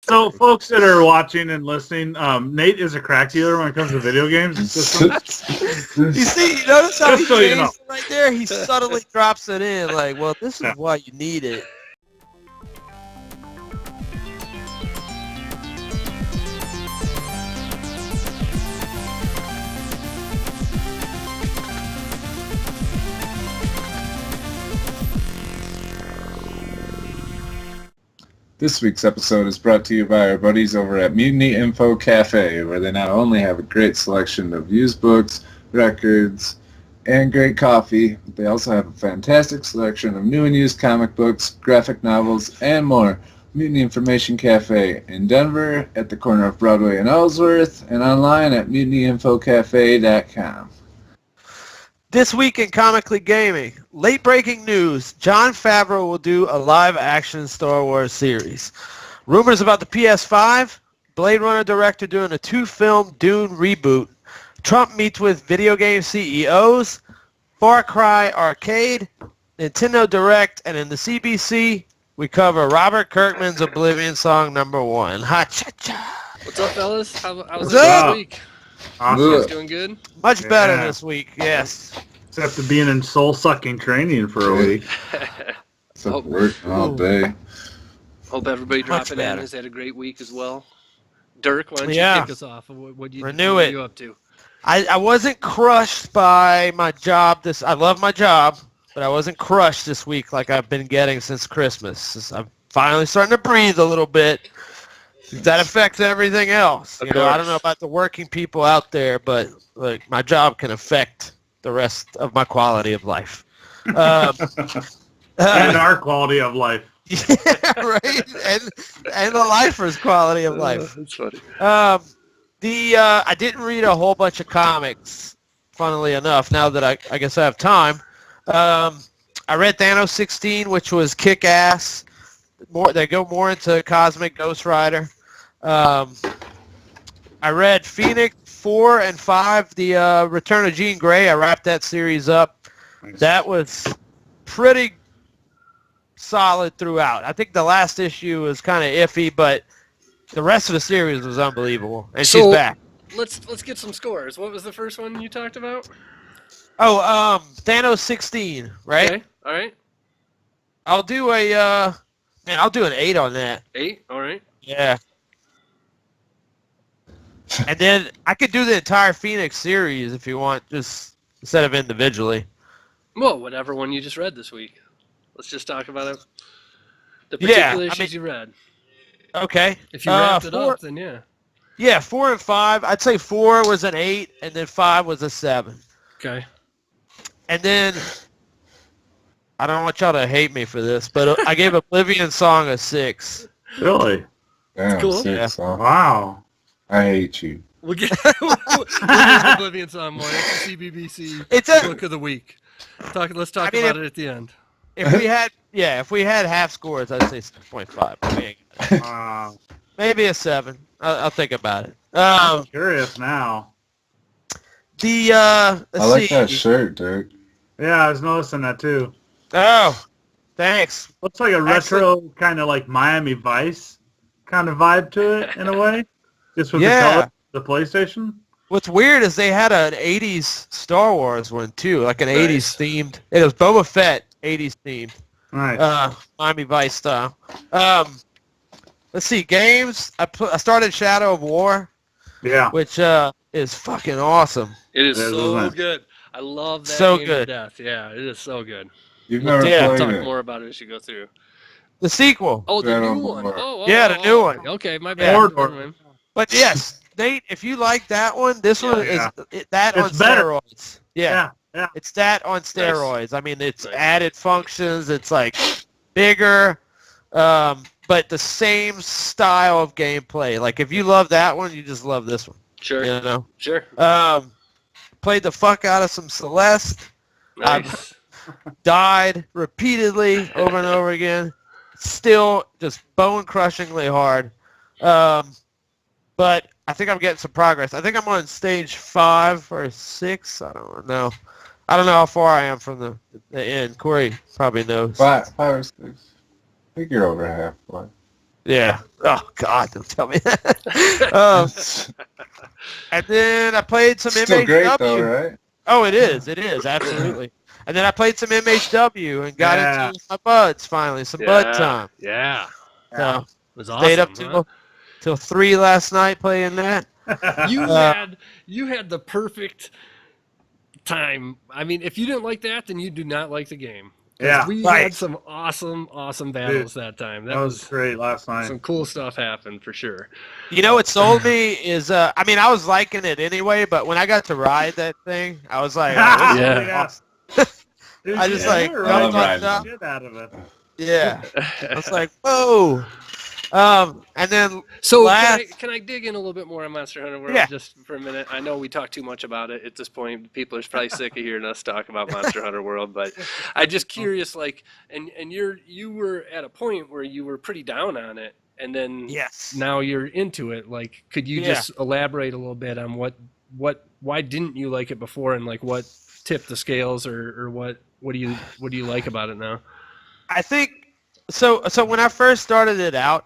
So, folks that are watching and listening, Nate is a crack dealer when it comes to video games. You see, you notice how he Just so you know. changed it right there? He subtly drops it in, like, well, this is Yeah. why you need it. This week's episode is brought to you by our buddies over at Mutiny Info Cafe, where they not only have a great selection of used books, records, and great coffee, but they also have a fantastic selection of new and used comic books, graphic novels, and more. Mutiny Information Cafe in Denver, at the corner of Broadway and Ellsworth, and online at mutinyinfocafe.com. This week in Comically Gaming, late-breaking news, Jon Favreau will do a live-action Star Wars series. Rumors about the PS5, Blade Runner director doing a 2-film Dune reboot, Trump meets with video game CEOs, Far Cry Arcade, Nintendo Direct, and in the CBC, we cover Robert Kirkman's Oblivion Song #1. Ha-cha-cha! What's up, fellas? How was What's it up? this week? Awesome. You guys doing good? Much better Yeah. this week, yes. Except being in soul-sucking training for a week. So working all day. Hope everybody Much dropping in better. has had a great week as well. Dirk, why don't you Yeah. kick us off? What Renew what it. are you up to? I wasn't crushed by my job. I love my job, but I wasn't crushed this week like I've been getting since Christmas. I'm finally starting to breathe a little bit. That affects everything else. Of You know, I don't course. know about the working people out there, but like my job can affect the rest of my quality of life. And our quality of life. Yeah, right. And the lifer's quality of life. That's funny. I didn't read a whole bunch of comics, funnily enough, now that I guess I have time. I read Thanos 16, which was kick-ass. They go more into Cosmic Ghost Rider. I read Phoenix 4 and 5, the Return of Jean Grey. I wrapped that series up. Nice. That was pretty solid throughout. I think the last issue was kind of iffy, but the rest of the series was unbelievable. And she's So- back. Let's get some scores. What was the first one you talked about? Oh, Thanos 16, right? Okay. All right. I'll do an 8 on that. 8. All right. Yeah. And then I could do the entire Phoenix series if you want, just instead of individually. Well, whatever one you just read this week. Let's just talk about it. The Yeah, particular I issues mean- you read. Okay. If you wrapped it 4 up, then yeah. Yeah, 4 and 5. I'd say 4 was an 8, and then 5 was a 7. Okay. And then, I don't want y'all to hate me for this, but I gave Oblivion Song a 6. Really? Damn, Cool. 6, huh? Wow. I hate you. We'll get we'll do Oblivion Song more. That's the CBBC It's a- book of the week. Let's talk I mean, about it at the end. If we had half scores, I'd say 6.5. Wow. Maybe a 7. I'll think about it. I'm curious now. I like that shirt, Dirk. Yeah, I was noticing that too. Oh, thanks. Looks like a retro kind of like Miami Vice kind of vibe to it in a way. Just with Yeah. the color of the PlayStation. What's weird is they had an 80s Star Wars one too, like an Nice. 80s themed. It was Boba Fett 80s themed. Nice. Miami Vice style. Let's see, games. I started Shadow of War, Yeah. which is fucking awesome. It is It is, so isn't it? good. I love that So game good. to death. Yeah, it is so good. You've never Yeah. We'll played talk it. more about it as you go through. The sequel. Oh, the Shadow new of one. War. Yeah, the new one. Okay, my Yeah. bad. Mordor. But yes, Nate, if you like that one, this one Yeah. is that on It's better. steroids. Yeah. Yeah. It's that on steroids. I mean, it's Nice. added functions. It's like bigger, but the same style of gameplay. Like if you love that one, you just love this one. Sure. You know. Sure. Played the fuck out of some Celeste. Nice. Died repeatedly over and over again. Still just bone-crushingly hard. But I think I'm getting some progress. I think I'm on stage 5 or 6. I don't know. I don't know how far I am from the end. Corey probably knows. 5 or 6. I think you're over halfway. Yeah. Oh God, don't tell me that. And then I played some Still MHW. great though, right? Oh, it is, absolutely. And then I played some MHW and got into it with my buds finally, some bud time. Yeah. So It was stayed awesome. up till 3 last night playing that. You had the perfect time. I mean, if you didn't like that, then you do not like the game. Yeah, We right. had some awesome battles that time. That was great last night. Some cool stuff happened for sure. You know what sold me is, I mean, I was liking it anyway, but when I got to ride that thing, I was like, oh, this is Yeah. awesome. Dude, I just like, you're I love right. riding. Shit out of it. Yeah. I was like, whoa. And then So last, can I dig in a little bit more on Monster Hunter World Yeah. just for a minute? I know we talk too much about it at this point. People are probably sick of hearing us talk about Monster Hunter World, but I'm just curious, like, and you were at a point where you were pretty down on it, and then yes. now you're into it. Like, could you Yeah. just elaborate a little bit on why didn't you like it before, and like what tipped the scales, or what do you like about it now? I think so when I first started it out,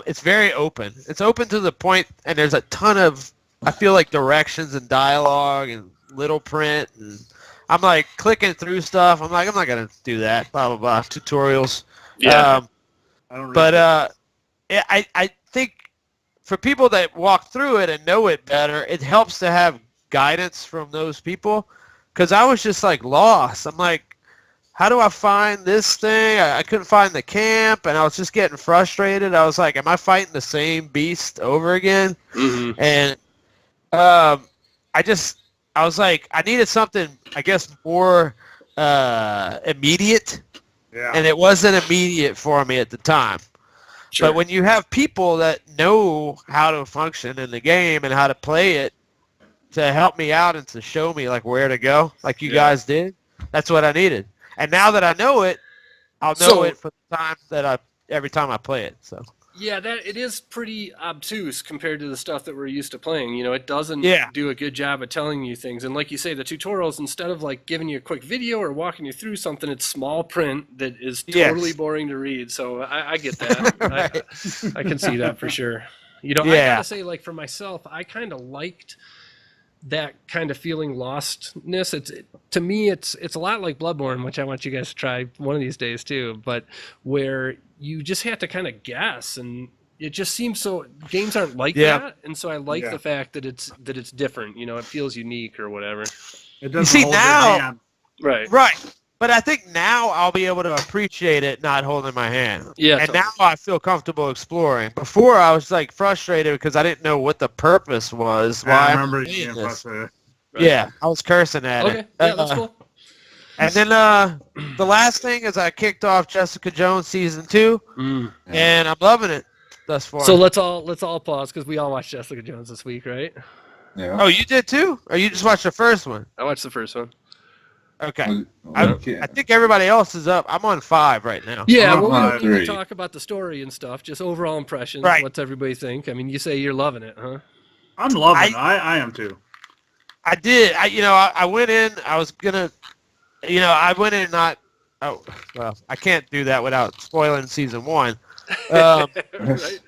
it's very open. It's open to the point, and there's a ton of, I feel like, directions and dialogue and little print, and I'm like clicking through stuff. I'm like, I'm not gonna do that. Blah blah blah. Tutorials. Yeah. I don't really But yeah, I think for people that walk through it and know it better, it helps to have guidance from those people. Because I was just like lost. I'm like, how do I find this thing? I couldn't find the camp, and I was just getting frustrated. I was like, am I fighting the same beast over again? Mm-hmm. And I was like, I needed something, I guess, more immediate, Yeah. and it wasn't immediate for me at the time. Sure. But when you have people that know how to function in the game and how to play it to help me out and to show me like where to go, like you guys did, that's what I needed. And now that I know it, I'll know it for the time that every time I play it. So Yeah, that it is pretty obtuse compared to the stuff that we're used to playing. You know, it doesn't do a good job of telling you things. And like you say, the tutorials, instead of like giving you a quick video or walking you through something, it's small print that is totally boring to read. So I get that. Right. I can see that for sure. You know, I gotta say, like for myself, I kind of liked that kind of feeling lostness. To me, it's a lot like Bloodborne, which I want you guys to try one of these days too. But where you just have to kind of guess, and it just seems so. Games aren't like that, and so I like the fact that it's different. You know, it feels unique or whatever. It you see hold now, your hand. right. But I think now I'll be able to appreciate it not holding my hand. Yeah, and now I feel comfortable exploring. Before I was like frustrated because I didn't know what the purpose was. Why I remember I'm you doing getting this. frustrated. Yeah, I was cursing at it. Okay, yeah, that's cool. And then the last thing is I kicked off Jessica Jones season 2, and I'm loving it thus far. So let's all pause because we all watched Jessica Jones this week, right? Yeah. Oh, you did too? Or you just watched the first one? I watched the first one. Okay. I think everybody else is up. I'm on 5 right now. Yeah, I'm well, we on don't need to 3. talk about the story and stuff. Just overall impressions. Right. What's everybody think? I mean, you say you're loving it, huh? I'm loving it. I am too. I did. I went in. I was gonna. I went in not. Oh well, I can't do that without spoiling season 1. Right?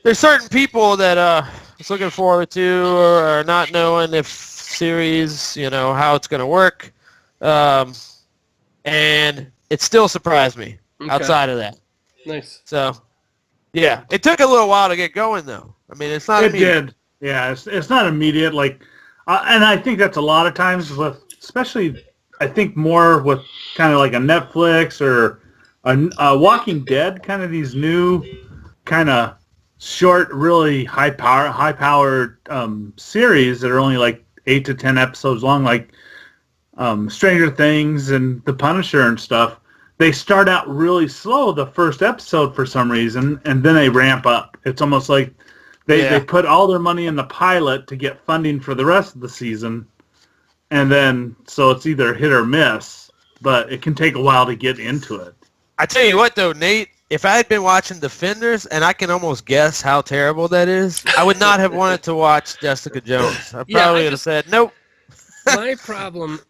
There's certain people that I was looking forward to or not knowing if series, how it's gonna work, and it still surprised me. Okay. Outside of that, Nice. so yeah, it took a little while to get going though. I mean, it's not. It immediate. did. Yeah, it's not immediate. Like, and I think that's a lot of times with, especially, I think more with kind of like a Netflix or a Walking Dead, kind of these new kind of short, really high-powered series that are only like 8 to 10 episodes long, like Stranger Things and The Punisher and stuff. They start out really slow the first episode for some reason, and then they ramp up. It's almost like they put all their money in the pilot to get funding for the rest of the season, and then so it's either hit or miss, but it can take a while to get into it. I tell you what though, Nate, if I had been watching Defenders, and I can almost guess how terrible that is, I would not have wanted to watch Jessica Jones. I probably would have said, nope. my problem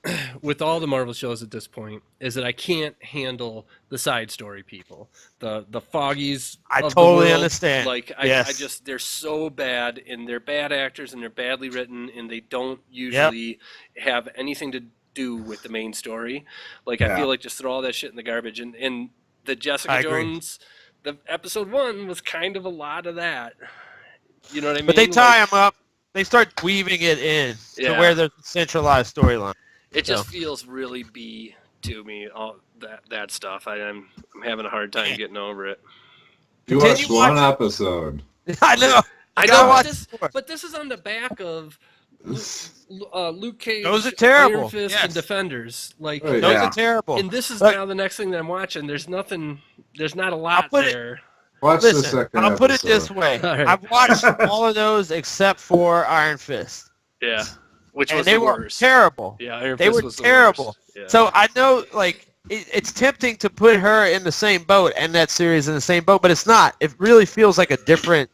with all the Marvel shows at this point is that I can't handle the side story people, the Foggies. I of totally the world. understand. Like, Yes. I just, they're so bad, and they're bad actors, and they're badly written, and they don't usually have anything to do with the main story. Like, I feel like just throw all that shit in the garbage. And the Jessica Jones, the episode 1 was kind of a lot of that. You know what I mean? But they tie them up. They start weaving it in to where there's a centralized storyline. It just feels really B to me, all that stuff. I'm having a hard time getting over it. You watched one episode. I know. I know, but this is on the back of Luke Cage, those are terrible. Iron Fist, and Defenders. Like, those are terrible. And this is now the next thing that I'm watching. There's not a lot there. Watch the second I'll put it this way. Right. I've watched all of those except for Iron Fist. Yeah. Which and was they the were worst. terrible. Yeah, Iron they Fist were was terrible. The worst. Yeah. So I know, like, it's tempting to put her in the same boat and that series in the same boat, but it's not. It really feels like a different,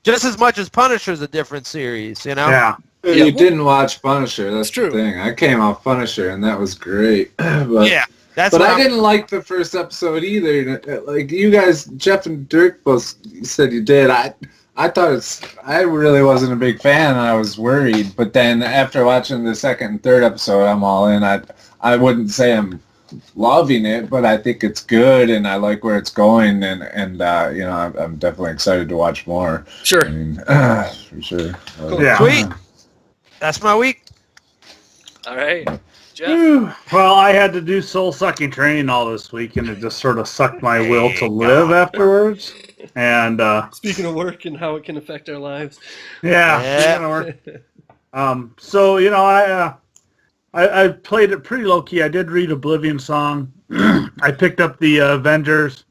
just as much as Punisher's a different series, you know? Yeah. You didn't watch Punisher. That's true. the thing. I came off Punisher, and that was great. But, yeah. But I didn't like the first episode either. Like you guys, Jeff and Dirk both said you did. I thought I really wasn't a big fan, and I was worried. But then after watching the second and third episode, I'm all in. I wouldn't say I'm loving it, but I think it's good, and I like where it's going, and you know, I'm definitely excited to watch more. Sure. I mean, for sure. Cool. Yeah. Sweet. That's my week. All right. Jeff? Well, I had to do soul-sucking training all this week, and it just sort of sucked my will to live afterwards. And Speaking of work and how it can affect our lives. yeah. So you know, I played it pretty low key. I did read Oblivion Song. I picked up the Avengers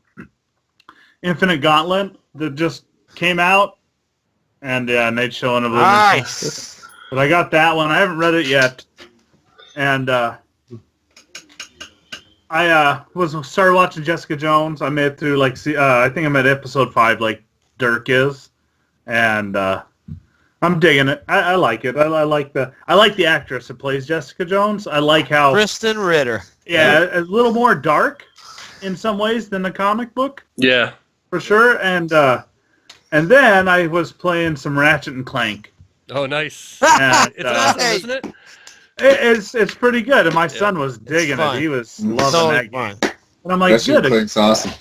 Infinite Gauntlet that just came out, and they'd show an Oblivion. Nice. But I got that one. I haven't read it yet. And I started watching Jessica Jones. I made it through I think I'm at episode 5, like Dirk is, and I'm digging it. I like it. I like the actress that plays Jessica Jones. I like how Kristen Ritter. Yeah, a little more dark in some ways than the comic book. Yeah, for sure. And then I was playing some Ratchet and Clank. Oh, nice. And, it's awesome, isn't it? It's pretty good, and my son was digging it. He was loving that game. And I'm like, good. It's awesome.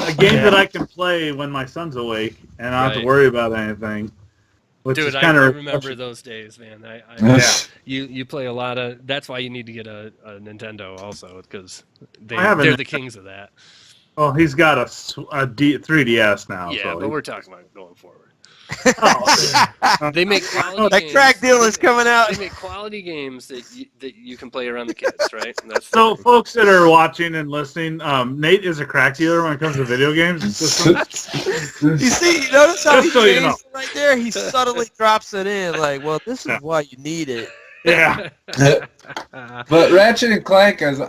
A game that I can play when my son's awake, and I don't have to worry about anything. Dude, I remember those days, man. You play a lot of. That's why you need to get a Nintendo also, because they're the kings of that. Well, he's got a 3DS now. Yeah, so but we're talking about going forward. Oh, they make quality that games. crack deal is coming out. They make quality games that you can play around the kids, right? And that's so, folks that are watching and listening, Nate is a crack dealer when it comes to video games. You see, you notice how he changed right there? He subtly drops it in, like, well, this is why you need it. Yeah. But Ratchet and Clank is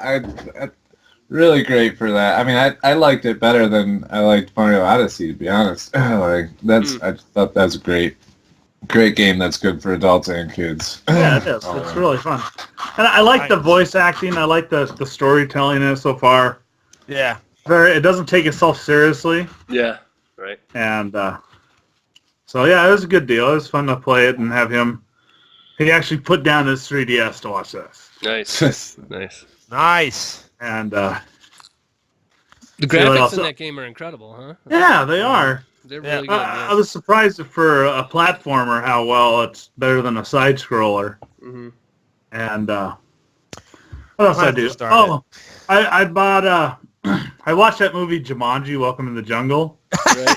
really great for that. I mean, I liked it better than I liked Mario Odyssey, to be honest. I thought that was a great game that's good for adults and kids. Yeah, it is. It's really fun. And I like the voice acting. I like the storytelling in it so far. Yeah. It doesn't take itself seriously. Yeah, right. And so, yeah, it was a good deal. It was fun to play it and have him. He actually put down his 3DS to watch this. Nice. Nice. And the graphics in that game are incredible, huh? Yeah, they are. They're really good. I was surprised for a platformer how well it's better than a side scroller. Mm-hmm. And what else I do? Oh, I bought. I watched that movie Jumanji: Welcome to the Jungle. Right.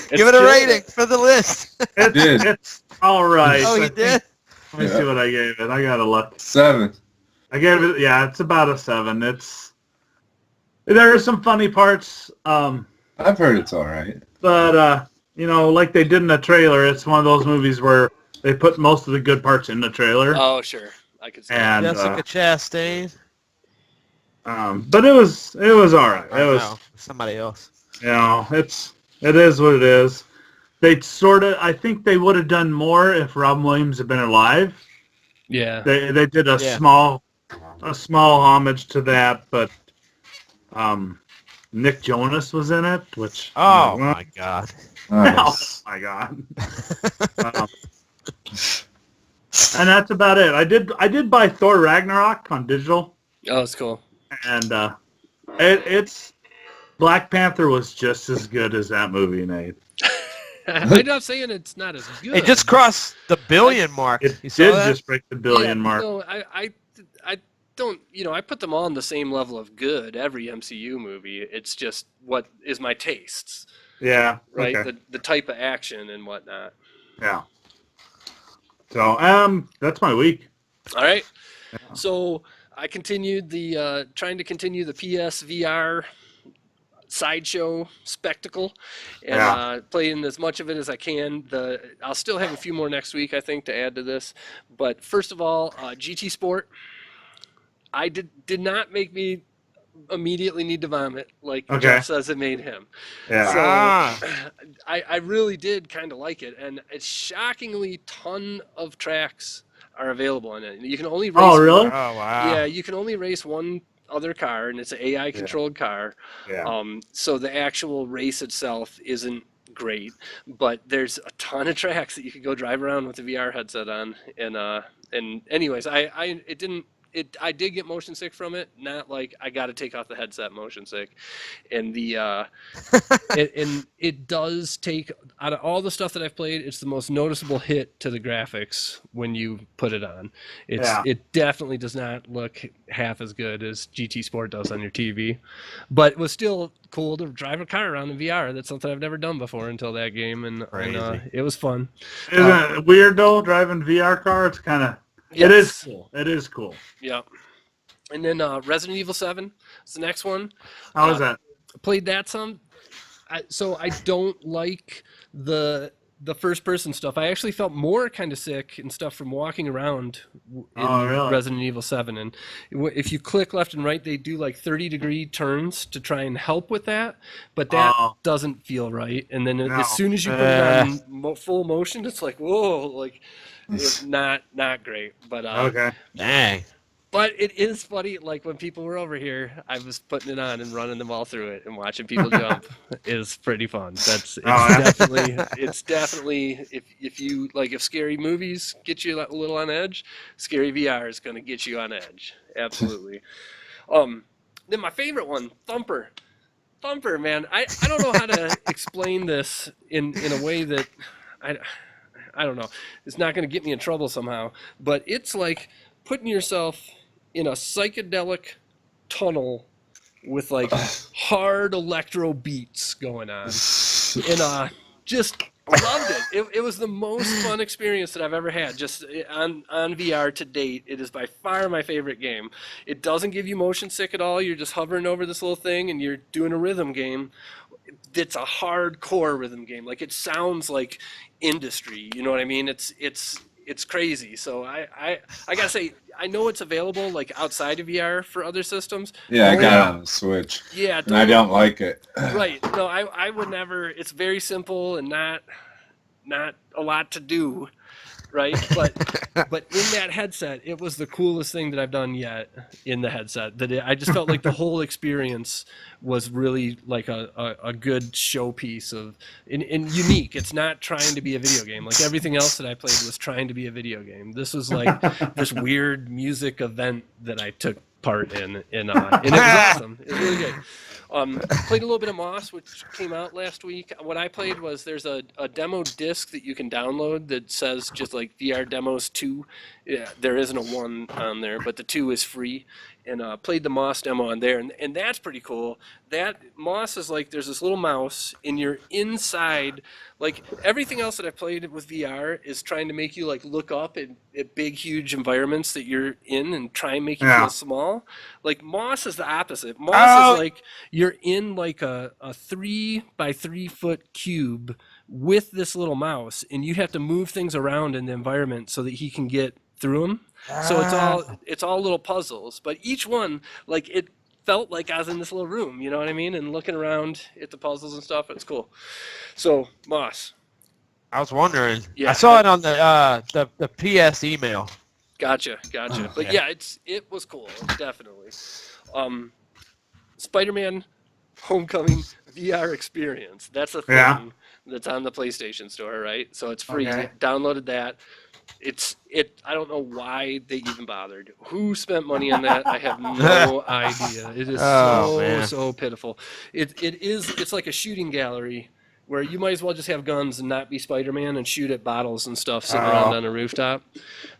Give it a rating for the list. It's all right. Oh, you did? Let me see what I gave it. I gotta look. 7. I gave it. Yeah, it's about a 7. There are some funny parts. I've heard it's all right. But you know, like they did in the trailer, it's one of those movies where they put most of the good parts in the trailer. Oh, sure. I could see that. Jessica Chastain. But it was all right. It was somebody else. You know, it is what it is. I think they would have done more if Robin Williams had been alive. Yeah. They did a small homage to that, but Nick Jonas was in it, which my god. Nice. Oh my god. And that's about it. I did buy Thor Ragnarok on digital. Oh, that's cool. And it's Black Panther was just as good as that movie made. I'm not saying it's not as good. It just crossed the billion mark. It You did saw that? just break the billion mark. No, I don't. I put them all on the same level of good. Every MCU movie. It's just what is my tastes. Yeah. Right. Okay. The type of action and whatnot. Yeah. So that's my week. All right. Yeah. So I continued trying to continue the PSVR sideshow spectacle and playing as much of it as I can. I'll still have a few more next week, I think, to add to this. But first of all, GT Sport, I did not make me immediately need to vomit like Jeff says it made him. Yeah. So I really did kind of like it, and it's shockingly ton of tracks are available on it. You can only race. Oh, really? Oh, wow. Yeah, you can only race one other car, and it's an AI controlled car. Yeah. So the actual race itself isn't great, but there's a ton of tracks that you could go drive around with the VR headset on. And anyways, I did get motion sick from it. Not like I got to take off the headset motion sick, and it does take out of all the stuff that I've played. It's the most noticeable hit to the graphics when you put it on. It definitely does not look half as good as GT Sport does on your TV, but it was still cool to drive a car around in VR. That's something I've never done before until that game, and it was fun. Isn't it weird though driving VR car? It's kind of. Yes. It is cool. It is cool. Yeah. And then Resident Evil 7 is the next one. How is that? Played that some. So I don't like the first person stuff. I actually felt more kind of sick and stuff from walking around in Resident Evil 7. And if you click left and right, they do like 30-degree turns to try and help with that. But that doesn't feel right. And then as soon as you put it on full motion, it's like, whoa, like it's not great. But Dang. But it is funny, like when people were over here, I was putting it on and running them all through it, and watching people jump is pretty fun. It's definitely if you like, if scary movies get you a little on edge, scary VR is going to get you on edge. Absolutely. Then my favorite one, Thumper, man. I don't know how to explain this in a way that I don't know. It's not going to get me in trouble somehow, but it's like putting yourself in a psychedelic tunnel with like hard electro beats going on, and just loved it. It was the most fun experience that I've ever had just on VR to date. It is by far my favorite game. It doesn't give you motion sick at all. You're just hovering over this little thing and you're doing a rhythm game. It's a hardcore rhythm game. Like, it sounds like industry, you know what I mean? It's crazy. So I gotta say, I know it's available like outside of VR for other systems. Yeah, I got it on the Switch. Yeah, and I don't like it. Right. No, I would never. It's very simple and not a lot to do, right? But in that headset, it was the coolest thing that I've done yet in the headset. I just felt like the whole experience was really like a good showpiece of and unique. It's not trying to be a video game. Like everything else that I played was trying to be a video game. This was like this weird music event that I took part in, and it was awesome. It was really good. Played a little bit of Moss, which came out last week. What I played was there's a demo disc that you can download that says just like VR Demos 2. Yeah, there isn't a 1 on there, but the 2 is free. And played the Moss demo on there, and that's pretty cool. That Moss is like there's this little mouse, and you're inside. Like everything else that I've played with VR is trying to make you like look up at big, huge environments that you're in and try and make you feel small. Like Moss is the opposite. Moss is like you're in like a 3 by 3 foot cube with this little mouse, and you have to move things around in the environment so that he can get through them. So it's all little puzzles, but each one, like, it felt like I was in this little room, you know what I mean? And looking around at the puzzles and stuff, it's cool. So Moss, I was wondering. Yeah. I saw it on the PS email. Gotcha. But yeah, it was cool, definitely. Spider-Man Homecoming VR experience. That's a thing that's on the PlayStation Store, right? So it's free. Okay. Downloaded that. I don't know why they even bothered. Who spent money on that? I have no idea. It is so pitiful. It's like a shooting gallery where you might as well just have guns and not be Spider-Man and shoot at bottles and stuff sitting around on a rooftop.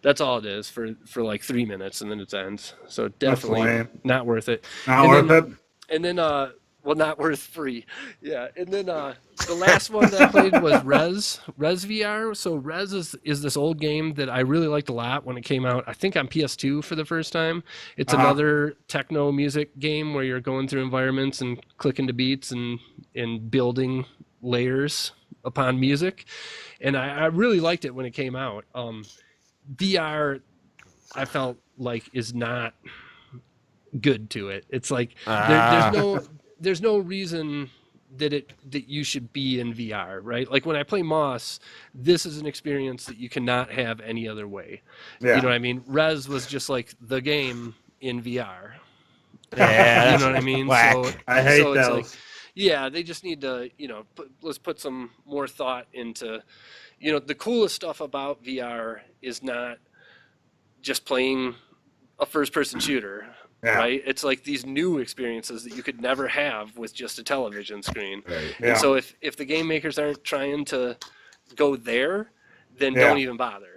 That's all it is for like 3 minutes, and then it ends. So definitely not worth it. Not worth it. And then not worth free. Yeah. And then the last one that I played was Rez VR. So Rez is this old game that I really liked a lot when it came out, I think on PS2 for the first time. It's another techno music game where you're going through environments and clicking to beats and building layers upon music. And I really liked it when it came out. VR, I felt like, is not good to it. It's like there's no reason that you should be in VR, right? Like when I play Moss, this is an experience that you cannot have any other way. Yeah. You know what I mean? Rez was just like the game in VR. Yeah, you know what I mean? Whack. So I hate so it's those. like, yeah, they just need to, let's put some more thought into, the coolest stuff about VR is not just playing a first-person shooter. Yeah. Right? It's like these new experiences that you could never have with just a television screen. Right. Yeah. And so if the game makers aren't trying to go there, then don't even bother.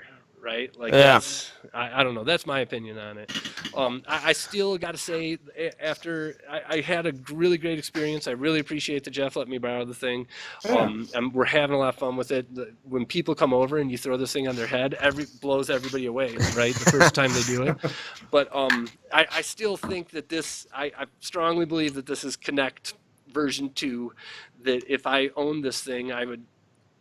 Right? Like that's, I don't know. That's my opinion on it. I still got to say, after I had a really great experience, I really appreciate that Jeff let me borrow the thing. And we're having a lot of fun with it. When people come over and you throw this thing on their head, blows everybody away, right? The first time they do it. But I still think that I strongly believe that this is Kinect version 2, that if I owned this thing, I would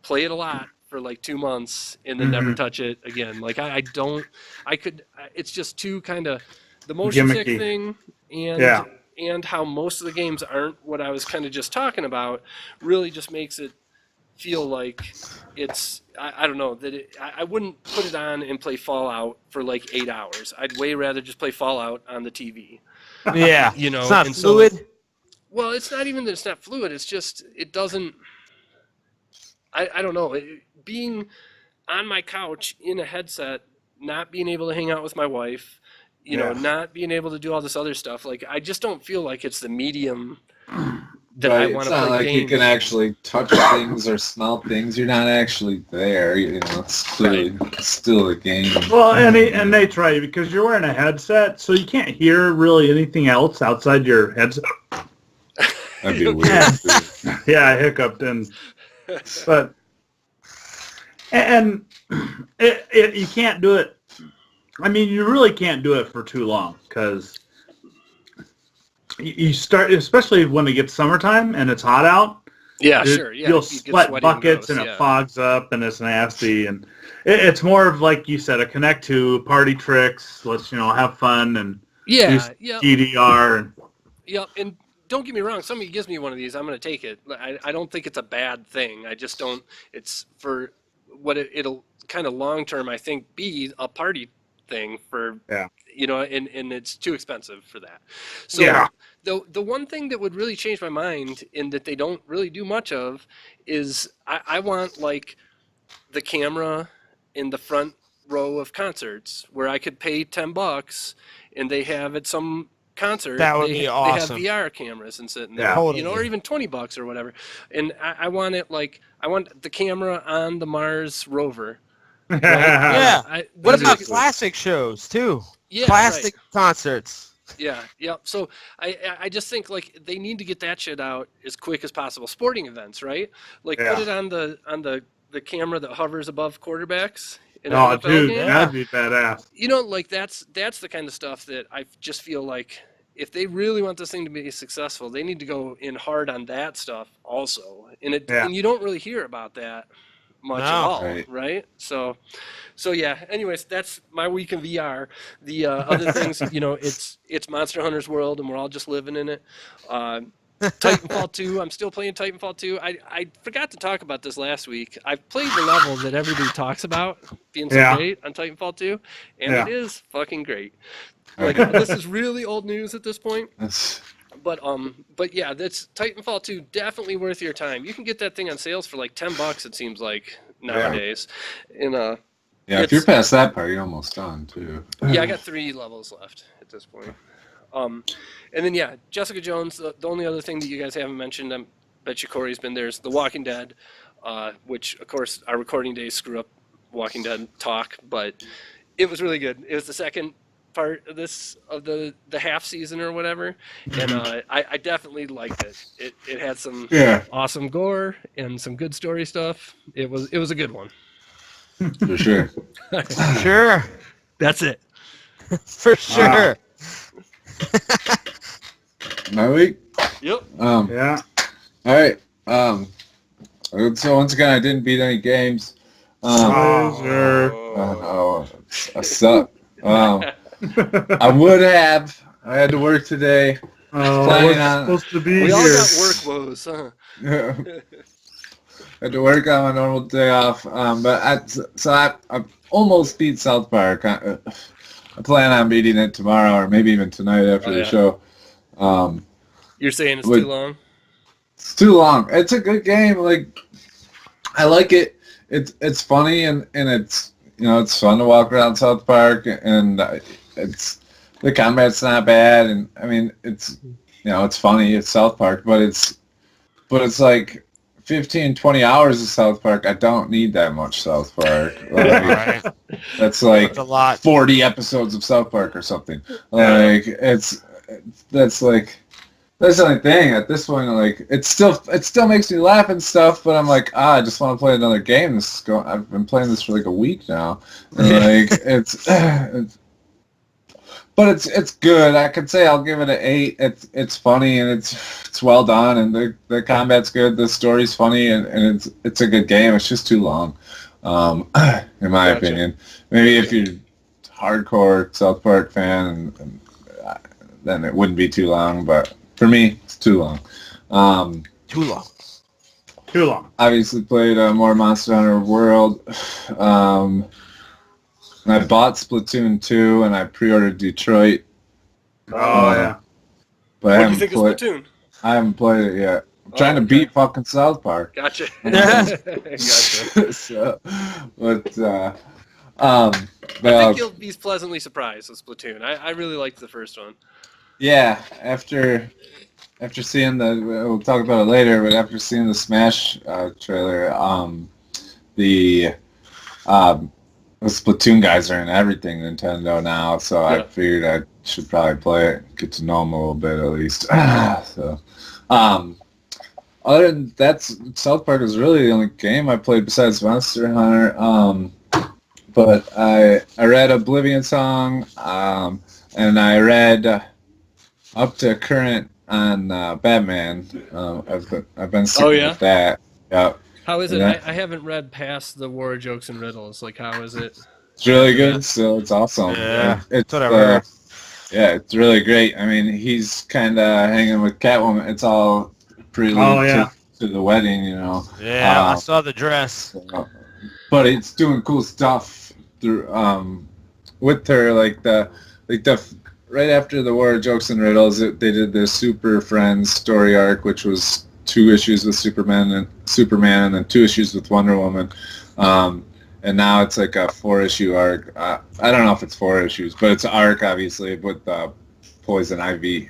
play it a lot for like 2 months and then never touch it again. Like it's just too kind of the motion sick thing and how most of the games aren't what I was kind of just talking about really just makes it feel like it's, I don't know, that I wouldn't put it on and play Fallout for like 8 hours. I'd way rather just play Fallout on the TV. Yeah. It's not fluid. Well, it's not even that it's not fluid. It's just, it doesn't, I don't know. Being on my couch in a headset, not being able to hang out with my wife, not being able to do all this other stuff. Like, I just don't feel like it's the medium that I want to play It's not like games. you can actually touch things or smell things. You're not actually there. It's clearly still a game. Well, and they try because you're wearing a headset, so you can't hear really anything else outside your headset. That'd be weird. Yeah, I hiccuped but you can't do it. I mean, you really can't do it for too long because you start, especially when it gets summertime and it's hot out. Yeah, sure. Yeah, you'll sweat buckets and it fogs up and it's nasty. And it's more of, like you said, a Connect to party tricks. Let's have fun and use DDR and and don't get me wrong, somebody gives me one of these, I'm going to take it. I don't think it's a bad thing. I just don't, it's for what it'll kind of long-term, I think, be a party thing for, and it's too expensive for that. So the one thing that would really change my mind in that they don't really do much of is I want like the camera in the front row of concerts where I could pay $10 and they have at some concert, that would be awesome. They have VR cameras and sitting there, or even $20 or whatever. And I want it like, I want the camera on the Mars rover. Right? Yeah. What about classic shows too? Yeah, classic concerts. Yeah. So I just think like they need to get that shit out as quick as possible. Sporting events, right? Like put it on the camera that hovers above quarterbacks. Oh, dude, that'd be badass. Like that's the kind of stuff that I just feel like if they really want this thing to be successful, they need to go in hard on that stuff also. And you don't really hear about that much at all, right? So yeah. Anyways, that's my week in VR. The other things, it's Monster Hunter's world, and we're all just living in it. Titanfall 2. I'm still playing Titanfall 2. I forgot to talk about this last week. I've played the level that everybody talks about being so great on Titanfall 2, and it is fucking great. Like, this is really old news at this point. But yeah, that's Titanfall 2, definitely worth your time. You can get that thing on sales for like $10, it seems like, nowadays. And if you're past that part, you're almost done too. Yeah, I got 3 levels left at this point. And then Jessica Jones. The only other thing that you guys haven't mentioned, I bet you Corey's been there, is The Walking Dead, which of course our recording days screw up Walking Dead talk, but it was really good. It was the second part of the half season or whatever, and I definitely liked it. It had some awesome gore and some good story stuff. It was a good one. For sure. Sure. That's it. For sure. My week? Yep. Yeah. All right. So once again, I didn't beat any games. I suck. I would have. I had to work today. Supposed to be we here. all got work woes, huh? I had to work on my normal day off. But I almost beat South Park. I plan on beating it tomorrow or maybe even tonight after the show. You're saying it's too long? It's too long. It's a good game. Like, I like it. It's funny and it's it's fun to walk around South Park and it's the combat's not bad and I mean it's it's funny. It's South Park, but it's like 15-20 hours of South Park. I don't need that much South Park. Like, that's like a lot. 40 episodes of South Park or something. Like that's the only thing at this point. Like it still makes me laugh and stuff, but I'm like, I just want to play another game. I've been playing this for like a week now. And like but it's good. I could say I'll give it an 8. It's funny and it's well done and the combat's good. The story's funny and it's a good game. It's just too long, in my opinion. Maybe if you're a hardcore South Park fan, and then it wouldn't be too long. But for me, it's too long. Too long. Too long. Obviously played more Monster Hunter World. And I bought Splatoon 2 and I pre-ordered Detroit. Yeah. But What do you think of Splatoon? I haven't played it yet. I'm trying to beat fucking South Park. Gotcha. But I think you'll be pleasantly surprised with Splatoon. I really liked the first one. Yeah, after seeing we'll talk about it later, but after seeing the Smash trailer, the Splatoon guys are in everything Nintendo now, so I figured I should probably play it, get to know them a little bit at least. So, other than that, South Park is really the only game I played besides Monster Hunter. But I read Oblivion Song, and I read up to current on Batman. I've been sticking with that. Yeah. How is it? I haven't read past the War of Jokes and Riddles. Like, how is it? It's really good. So it's awesome. Yeah, it's whatever. Yeah, it's really great. I mean, he's kind of hanging with Catwoman. It's all prelude to the wedding, Yeah, I saw the dress. But it's doing cool stuff through with her, like the right after the War of Jokes and Riddles, they did the Super Friends story arc, which was 2 issues with Superman, and then 2 issues with Wonder Woman. And now it's like a 4-issue arc. I don't know if it's 4 issues, but it's an arc, obviously, with Poison Ivy.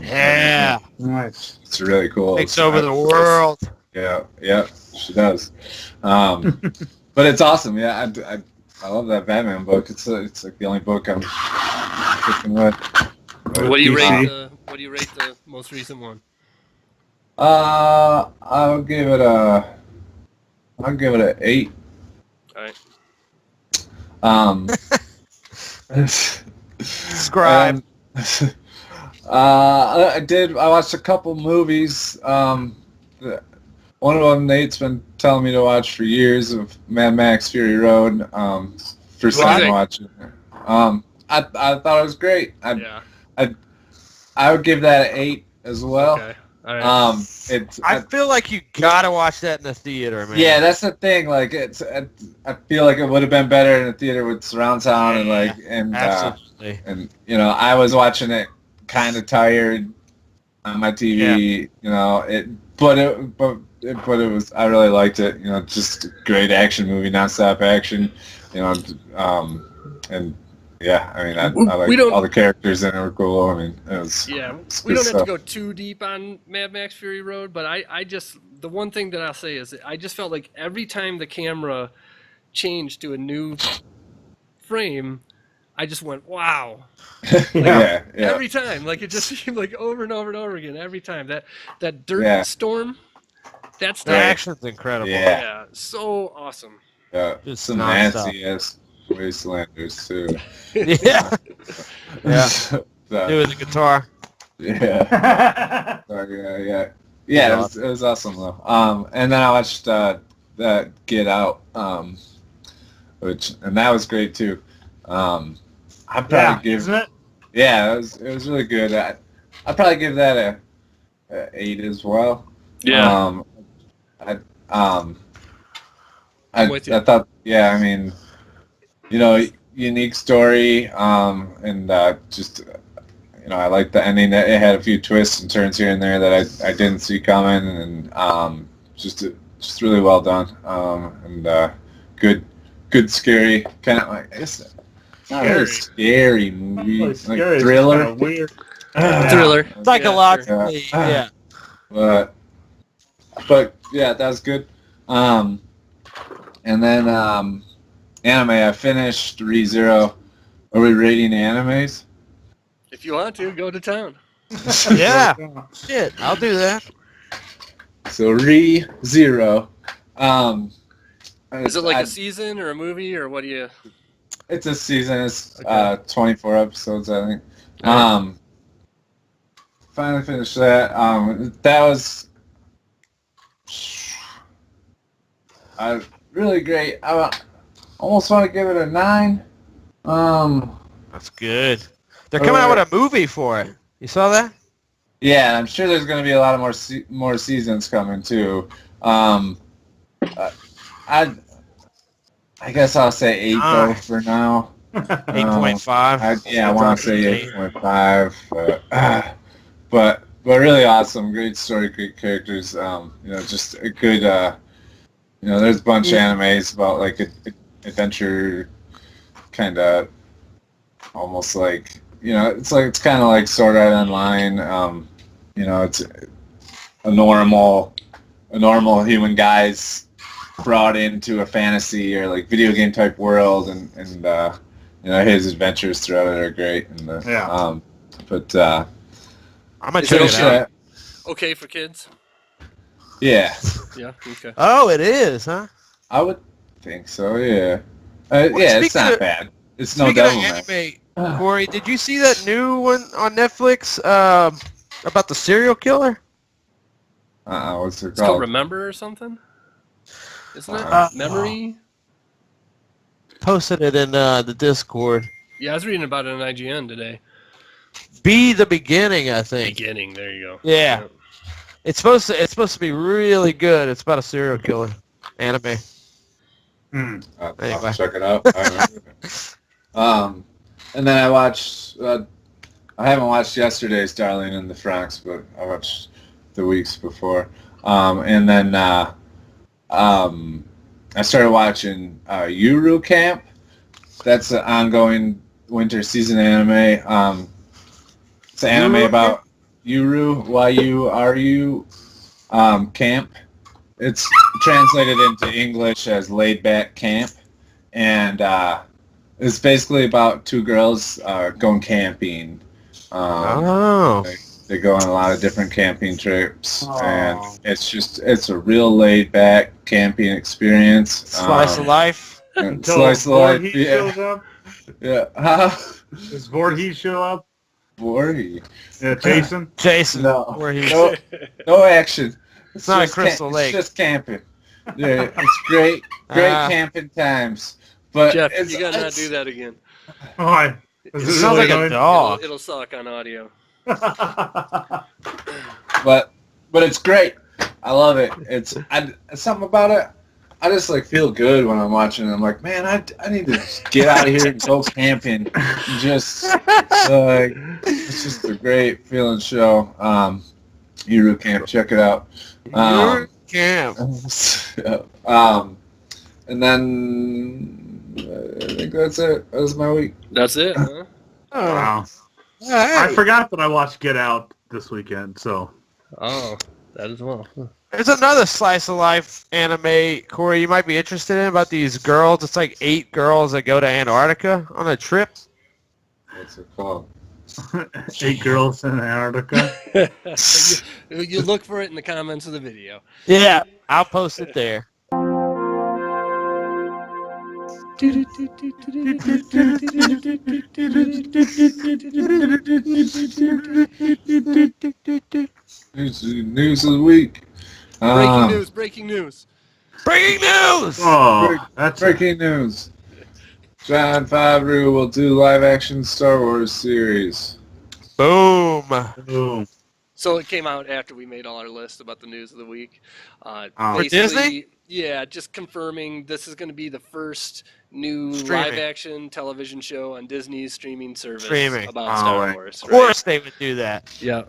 Yeah. Nice. It's really cool. Takes over the world. Yeah, she does. But it's awesome. Yeah, I love that Batman book. It's like the only book I'm sticking with. What do you rate the most recent one? I'll give it an 8. All right. Scribe. I watched a couple movies. One of them Nate's been telling me to watch for years, of Mad Max Fury Road. First time watching it. I thought it was great. I would give that an 8 as well. Okay. I feel like you gotta watch that in the theater, man. Yeah, that's the thing. Like, I feel like it would have been better in the theater with surround sound absolutely. And I was watching it kind of tired on my TV. Yeah. But it was. I really liked it. Just a great action movie, nonstop action. And yeah, I mean, I like all the characters in it were cool. I mean, it was. Yeah, it's we good don't have to stuff. go too deep on Mad Max Fury Road, but I just, the one thing that I'll say is I just felt like every time the camera changed to a new frame, I just went, wow. Yeah. Every time, like it just seemed like over and over and over again. Every time that dirt storm, that's the action's incredible. Yeah. So awesome. Yeah, Just some nasty ass wastelanders too. Yeah. Doing the guitar. Yeah. Yeah. It was awesome though. And then I watched that Get Out, and that was great too. I'd probably give. Isn't it? Yeah, it was really good. I'd probably give that a 8 as well. Yeah. I thought, yeah, I mean, unique story, and just, I like the ending. That it had a few twists and turns here and there that I didn't see coming, and just really well done, and good scary kind of, I guess, not really scary movie, Really scary. like thriller. It's kinda weird. Thriller. Psychologically, yeah. But yeah, that was good. And then anime, I finished ReZero. Are we rating animes? If you want to, go to town. Yeah. Shit, I'll do that. So ReZero. Is it like a season or a movie or what do you? It's a season. It's Okay. 24 episodes, I think. Finally finished that. That was really great. I almost want to give it a 9. That's good. They're coming out with a movie for it. You saw that? Yeah, I'm sure there's going to be a lot of more seasons coming too. I guess I'll say 8 though for now. 8.5. I want to say 8.5. But really awesome, great story, great characters. Just a good. There's a bunch of animes about like adventure, kind of, almost like it's kind of like Sword Art Online. It's a normal human guy's brought into a fantasy or like video game type world, and his adventures throughout it are great. And I'm gonna check it out. Okay for kids? Yeah. Yeah, okay. Oh, it is, huh? I would think so. Yeah. It's not bad. It's no devil anime, Corey, did you see that new one on Netflix about the serial killer? What's it It's called called? Remember or something? Isn't it? Memory? Posted it in the Discord. Yeah, I was reading about it on IGN today. Be the Beginning, I think. Beginning, there you go. Yeah. It's supposed to be really good. It's about a serial killer anime. I'll Anyway. check it out. And then I watched. I haven't watched yesterday's Darling in the Franxx, but I watched the weeks before. And then I started watching Yuru Camp. That's an ongoing winter season anime. It's an anime about Yuru, Y-U-R-U, camp. It's translated into English as Laid Back Camp. And it's basically about two girls going camping. They go on a lot of different camping trips. And it's a real laid back camping experience. Slice of life. Slice of life, Shows up. Yeah. Does Voorhees show up? Voorhees. Yeah, Jason. No. Voorhees. No action. It's not a Crystal Lake. It's just camping. Yeah, it's great camping times. But Jeff, you gotta not do that again. Why? It sounds like a dog. It'll suck on audio. But but it's great. I love it. It's something about it. I just like feel good when I'm watching it. I'm like, man, I need to get out of here and go camping. Just it's just a great feeling show. Uru Camp, check it out. Uru Camp. And then I think that's it. That was my week. That's it, huh? Oh. Wow. Hey. I forgot that I watched Get Out this weekend, so. Oh, that as well. There's another slice of life anime, Corey, you might be interested in about these girls. It's like 8 girls that go to Antarctica on a trip. What's it called? 8 girls in Antarctica. you look for it in the comments of the video. Yeah, I'll post it there. News of the week. Breaking news. Oh, that's Breaking news. Jon Favreau will do live-action Star Wars series. Boom. Boom. So it came out after we made all our lists about the news of the week. For Disney? Yeah, just confirming this is going to be the first new Streaming. live-action television show on Disney's streaming service Streaming. about Star right. Wars. Of course they would do that. Yeah,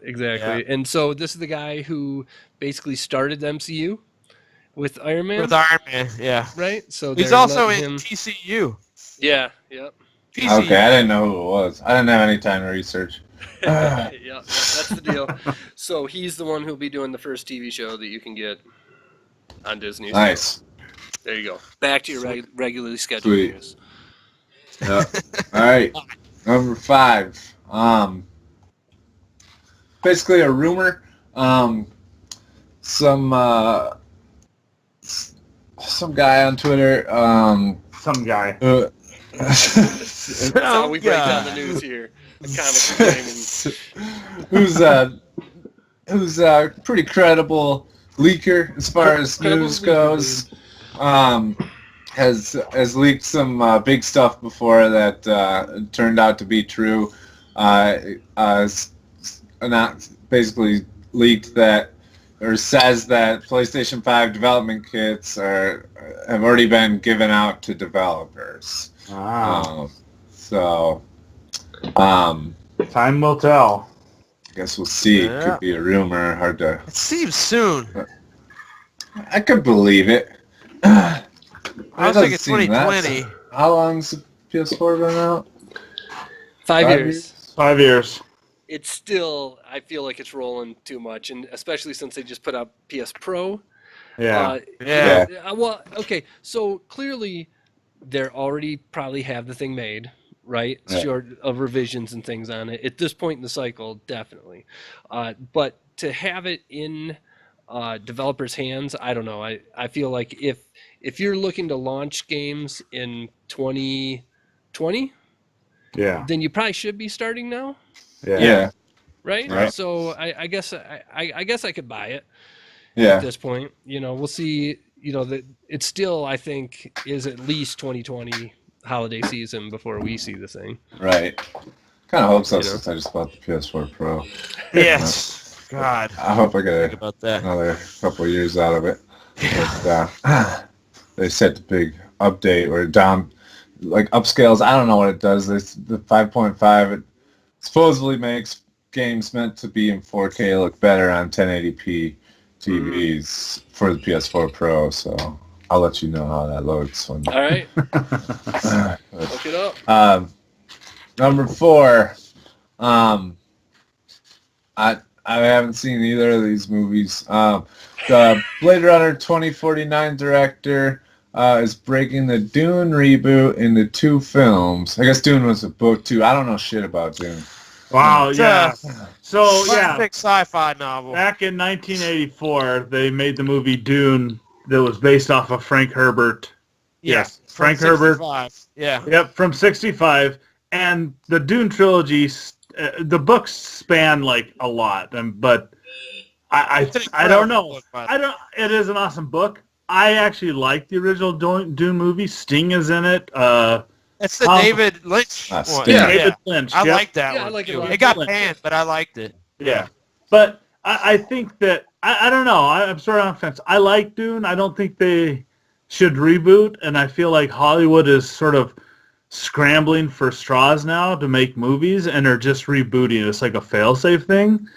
exactly. Yeah. And so this is the guy who basically started the MCU with Iron Man, With Iron Man, yeah. right? So He's they're also letting in him... TCU. Yeah. TCU. Okay, I didn't know who it was. I didn't have any time to research. Yeah, that's the deal. So he's the one who'll be doing the first TV show that you can get on Disney. Nice. There you go. Back to your regularly scheduled Sweet. news. Yep. All right. Number 5. Basically a rumor. Some guy on Twitter. some guy. That's how we break down the news here. Who's a pretty credible leaker as far as news goes. Has leaked some big stuff before that turned out to be true. Basically leaked that, or says that PlayStation 5 development kits have already been given out to developers. Wow. Time will tell. I guess we'll see. It Yeah. could be a rumor. Hard to... It seems soon. I could believe it. I was It thinking doesn't seem that 2020. soon. How long's the PS4 been out? 5 5 years. 5 years. It's still, I feel like it's rolling too much, and especially since they just put out PS Pro. Yeah. Yeah. Well, okay, so clearly they already probably have the thing made, right? Yeah. Short of revisions and things on it. At this point in the cycle, definitely. But to have it in developers' hands, I don't know. I feel like if you're looking to launch games in 2020, Yeah. then you probably should be starting now, Yeah. right? Right. So I guess I could buy it. At Yeah. this point, we'll see. That it still, I think, is at least 2020 holiday season before we see the thing. Right. Kind of hope so since I just bought the PS4 Pro. Yes. God. I hope I Think get about that. another couple of years out of it. But, they said the big update or down, like upscales. I don't know what it does. The 5.5, it supposedly makes games meant to be in 4K look better on 1080p TVs for the PS4 Pro. So I'll let you know how that looks. When, All right, but, look it up. number 4. I haven't seen either of these movies. The Blade Runner 2049 director is breaking the Dune reboot into 2 films. I guess Dune was a book too. I don't know shit about Dune. Wow, yeah. So, yeah, Big sci-fi novel. back in 1984, they made the movie Dune that was based off of Frank Herbert. Yes, From Frank Herbert. 65. Yeah. Yep, from 65. And the Dune trilogy, the books span, like, a lot. But I don't know. Book, but- It is an awesome book. I actually like the original Dune movie. Sting is in it. It's the David Lynch one. Sting. Yeah. David Lynch. I yep. like that Yeah, I one like it too. a lot. It got banned, but I liked it. Yeah. But I think that I don't know. I'm sort of on the fence. I like Dune. I don't think they should reboot, and I feel like Hollywood is sort of scrambling for straws now to make movies, and are just rebooting. It's like a fail-safe thing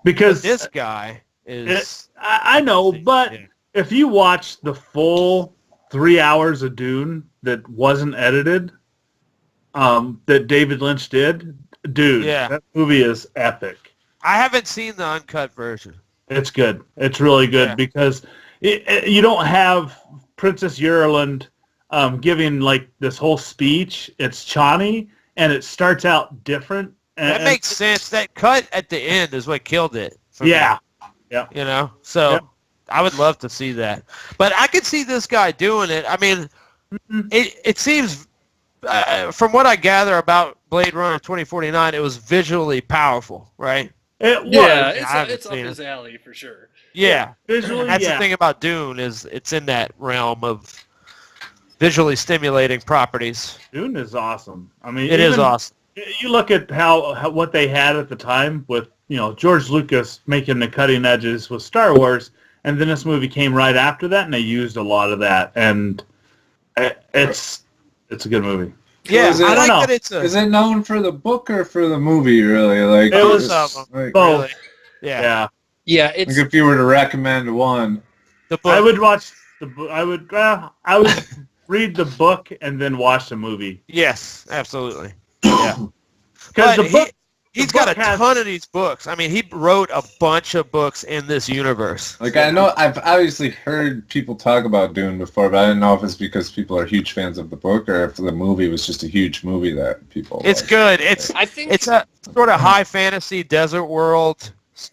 because But this guy is. I know, but if you watch the full 3 hours of Dune that wasn't edited, that David Lynch did, dude, that movie is epic. I haven't seen the uncut version. It's good. It's really good because you don't have Princess Iruland giving like this whole speech. It's Chani, and it starts out different. That makes sense. That cut at the end is what killed it. Yeah. You know? So I would love to see that. But I could see this guy doing it. I mean, it seems, from what I gather about Blade Runner 2049, it was visually powerful, right? It was. Yeah, it's up his alley for sure. Yeah. Visually, That's the thing about Dune is it's in that realm of visually stimulating properties. Dune is awesome. I mean, it is awesome. You look at how what they had at the time with, you know, George Lucas making the cutting edges with Star Wars, and then this movie came right after that, and they used a lot of that, and it's a good movie. Yeah, I like know. that it's Is it known for the book or for the movie, really? Like, it was both. Really. Yeah. Yeah, it's like if you were to recommend one. The book. I would watch the book. I would read the book and then watch the movie. Yes, absolutely. Yeah. Because the book, he's got a ton of these books. I mean, he wrote a bunch of books in this universe. Like, I know I've obviously heard people talk about Dune before, but I didn't know if it's because people are huge fans of the book or if the movie was just a huge movie that people It's like. good. It's a sort of high fantasy desert world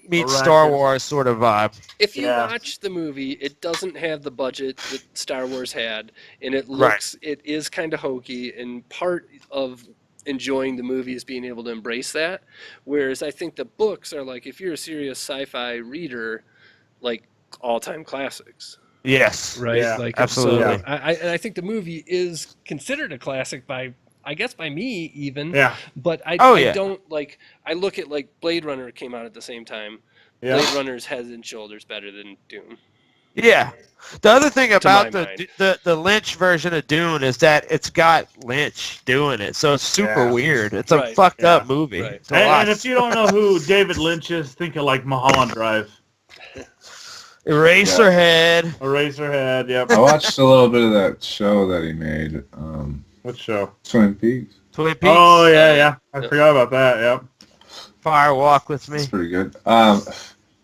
meets Star Wars sort of vibe. If you watch the movie, it doesn't have the budget that Star Wars had, and it looks it is kind of hokey, and part of enjoying the movie is being able to embrace that. Whereas I think the books are like, if you're a serious sci-fi reader, like all-time classics. Yes. Right? Yeah, like absolutely. So I think the movie is considered a classic by me even. Yeah. But I don't like. I look at like Blade Runner came out at the same time. Yeah. Blade Runner's head and shoulders better than Dune. Yeah. The other thing about my the Lynch version of Dune is that it's got Lynch doing it, so it's super weird. It's a fucked up movie. Right. And if you don't know who David Lynch is, think of like Mulholland Drive. Eraserhead. Eraserhead, yep. I watched a little bit of that show that he made. What show? Twin Peaks. Twin Peaks. Oh, yeah. I forgot about that, yep. Fire Walk with Me. That's pretty good.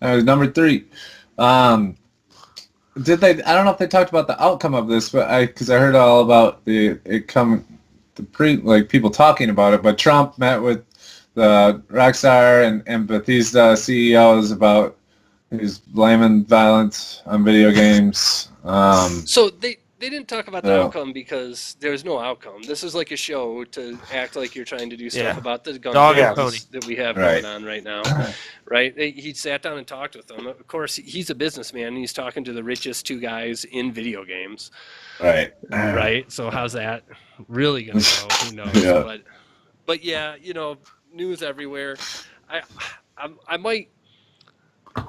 Number 3. Did they? I don't know if they talked about the outcome of this, but because I heard all about people talking about it. But Trump met with the Rockstar and Bethesda CEOs about he's blaming violence on video games. So they didn't talk about the outcome because there's no outcome. This is like a show to act like you're trying to do stuff about the gun violence that we have going on right now. Right? He sat down and talked with them. Of course, he's a businessman, and he's talking to the richest 2 guys in video games. Right. Right? So how's that really going to go? Who knows? But yeah, you know, news everywhere. I might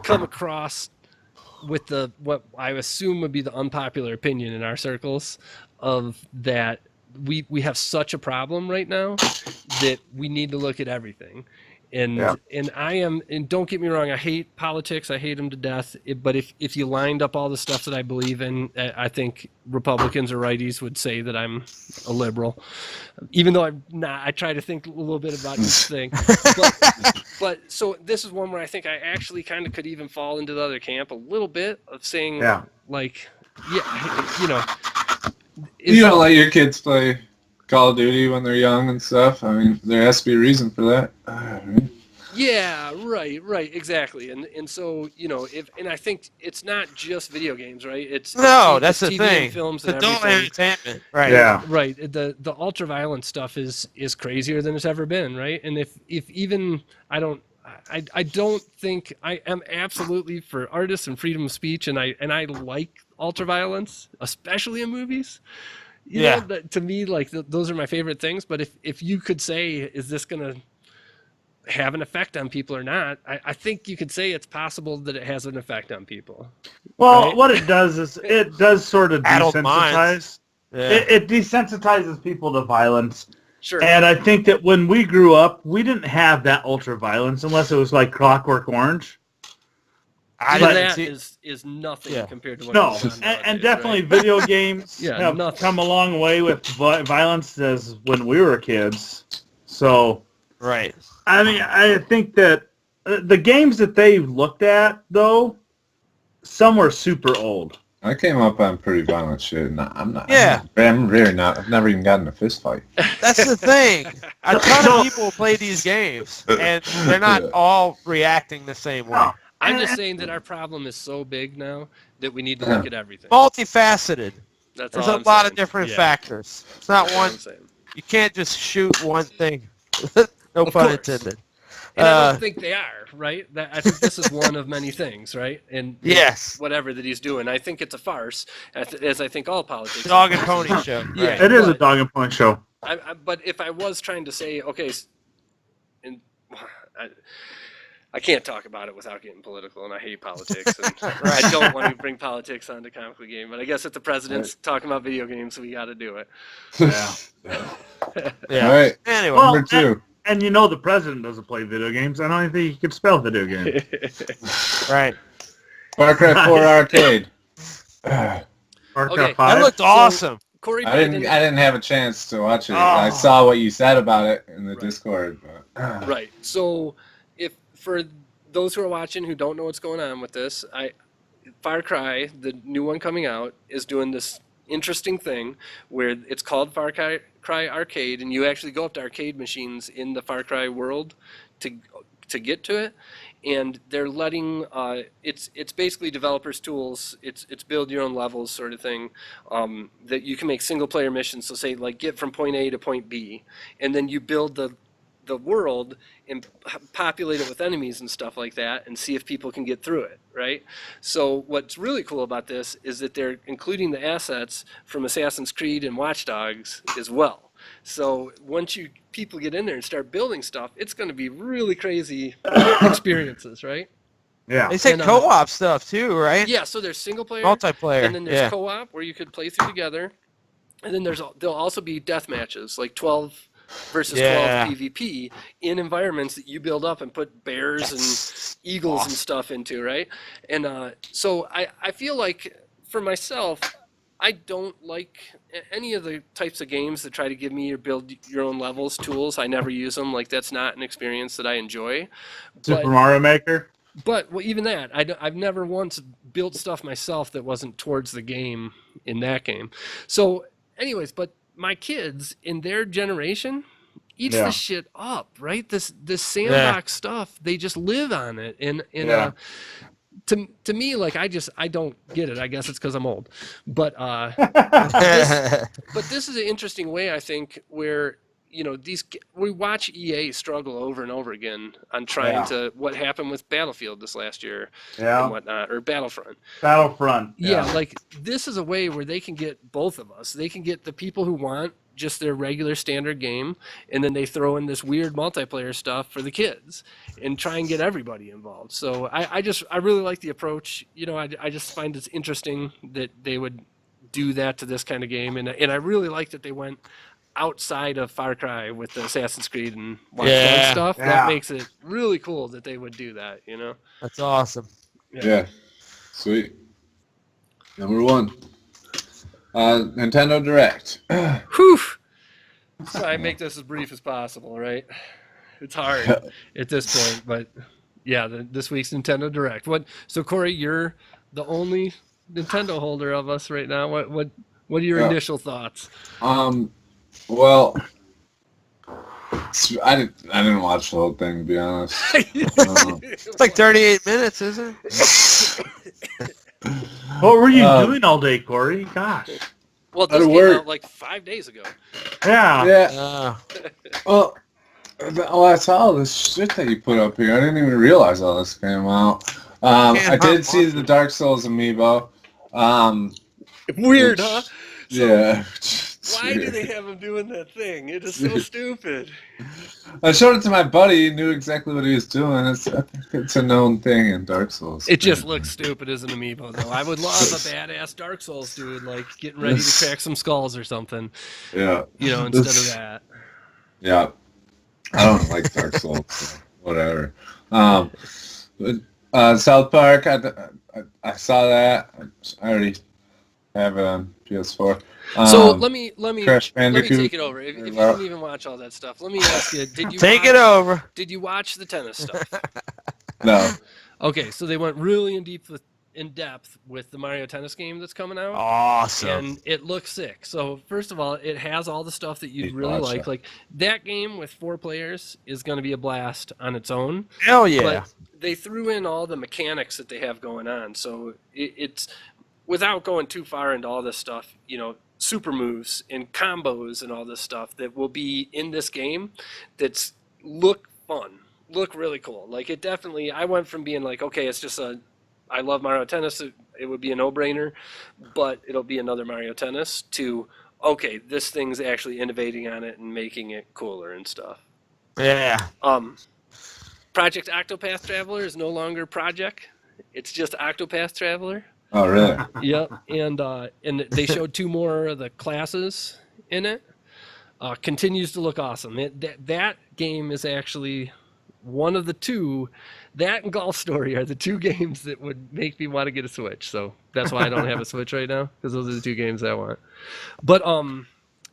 come across with what I assume would be the unpopular opinion in our circles of that we have such a problem right now that we need to look at everything. And and don't get me wrong, I hate politics, I hate them to death, but if you lined up all the stuff that I believe in, I think Republicans or righties would say that I'm a liberal, even though I'm not. I try to think a little bit about each thing, but so this is one where I think I actually kind of could even fall into the other camp a little bit of saying like, you know, you don't let your kids play Call of Duty when they're young and stuff. I mean, there has to be a reason for that. Yeah, right, exactly. And so, you know, and I think it's not just video games, right? It's that's the TV thing. and films it's and adult everything. entertainment, right? Yeah, right. The ultra violent stuff is crazier than it's ever been, right? And if even I don't think I am absolutely for artists and freedom of speech, and I like ultra violence, especially in movies. You know, to me, like those are my favorite things. But if you could say, is this gonna have an effect on people or not, I think you could say it's possible that it has an effect on people. Well, right? what it does is it does sort of Adult minds. desensitize. Yeah. It desensitizes people to violence. Sure. And I think that when we grew up, we didn't have that ultra violence unless it was like Clockwork Orange. That is nothing compared to what No, goes on and nowadays, definitely right? video games have nothing. come a long way with violence as when we were kids. So, Right. I mean, I think that the games that they looked at, though, some were super old. I came up on pretty violent shit, and I'm not. Yeah. I'm really not. I've never even gotten in a fist fight. That's the thing. A ton of people play these games, and they're not all reacting the same way. No. I'm just saying that our problem is so big now that we need to look at everything. Multifaceted. That's There's all a I'm lot saying. of different factors. It's not That's all one. I'm saying. You can't just shoot one thing. No Of pun course. intended. And I don't think they are, right? I think this is one of many things, right? And Yes. whatever that he's doing, I think it's a farce, as I think all politics. Dog and pony show. Yeah. Right. It is a But- dog and pony show. But if I was trying to say, okay, and I can't talk about it without getting political, and I hate politics, and I don't want to bring politics onto Comically Game, but I guess if the president's talking about video games, we got to do it. Yeah. Yeah. All right. Anyway. Well, Number 2. And you know the president doesn't play video games. I don't even think he can spell video games. Right. Far Cry 4 Arcade. Far Cry Okay. 5. That looked awesome. Corey I Biden, didn't have a chance to watch it. Oh. I saw what you said about it in the Right. Discord. But, right. So, if for those who are watching who don't know what's going on with this, Far Cry, the new one coming out, is doing this interesting thing where it's called Far Cry Arcade, and you actually go up to arcade machines in the Far Cry world to get to it, and they're letting it's basically developers tools. It's build your own levels sort of thing, that you can make single player missions. So say like get from point A to point B, and then you build the world and populate it with enemies and stuff like that, and see if people can get through it, right? So what's really cool about this is that they're including the assets from Assassin's Creed and Watch Dogs as well. So once people get in there and start building stuff, it's going to be really crazy experiences, right? Yeah. They said And, co-op stuff too, right? Yeah, so there's single player, Multiplayer. and then there's Yeah. co-op where you could play through together, and then there'll also be death matches, like 12 versus 12 PvP in environments that you build up and put bears and eagles and stuff into, right? And so I feel like for myself, I don't like any of the types of games that try to give me your build your own levels tools. I never use them. Like that's not an experience that I enjoy. Super Mario Maker. But well, even that, I've never once built stuff myself that wasn't towards the game in that game. So anyways, but my kids in their generation eats this shit up, right? This sandbox stuff, they just live on it. And to me, like I don't get it. I guess it's because I'm old. But this is an interesting way, I think, where we watch EA struggle over and over again on trying to what happened with Battlefield this last year and whatnot, or Battlefront. Yeah, like this is a way where they can get both of us. They can get the people who want just their regular standard game, and then they throw in this weird multiplayer stuff for the kids and try and get everybody involved. So I really like the approach. I just find it's interesting that they would do that to this kind of game, and I really like that they went outside of Far Cry with the Assassin's Creed and Watch Dogs stuff. That makes it really cool that they would do that, That's awesome. yeah. Sweet. Number 1. Nintendo Direct. Whew. So I make this as brief as possible, right? It's hard at this point, but yeah, this week's Nintendo Direct. So Corey, you're the only Nintendo holder of us right now. What are your initial thoughts? Well, I didn't watch the whole thing, to be honest. It's like 38 minutes, isn't it? What were you doing all day, Corey? Gosh. Well, this came out like 5 days ago. Yeah. Yeah. Well, I saw all this shit that you put up here. I didn't even realize all this came out. I did see the Dark Souls amiibo. Weird, huh? Yeah. Why do they have him doing that thing? It is so stupid. I showed it to my buddy. He knew exactly what he was doing. I think it's a known thing in Dark Souls. It just looks stupid as an amiibo, though. I would love a badass Dark Souls dude, like getting ready to crack some skulls or something. Yeah. Instead of that. Yeah. I don't like Dark Souls. So whatever. South Park. I saw that. I already have it on PS4. So let me Crash Bandicoot. take it over. If you didn't even watch all that stuff, let me ask you: Did you it over? Did you watch the tennis stuff? No. Okay, so they went really in depth with the Mario Tennis game that's coming out. Awesome. And it looks sick. So first of all, it has all the stuff that you'd really like. That. Like that game with 4 players is going to be a blast on its own. Hell yeah. But they threw in all the mechanics that they have going on. So it's without going too far into all this stuff, super moves and combos and all this stuff that will be in this game that's look fun, look really cool. Like it definitely, I went from being like, okay, it's just I love Mario Tennis, it would be a no-brainer, but it'll be another Mario Tennis, to, okay, this thing's actually innovating on it and making it cooler and stuff. Yeah. Project Octopath Traveler is no longer Project. It's just Octopath Traveler. Oh, really? Yep, and they showed 2 more of the classes in it. Continues to look awesome. That game is actually one of the 2. That and Golf Story are the 2 games that would make me want to get a Switch. So that's why I don't have a Switch right now, because those are the 2 games I want. But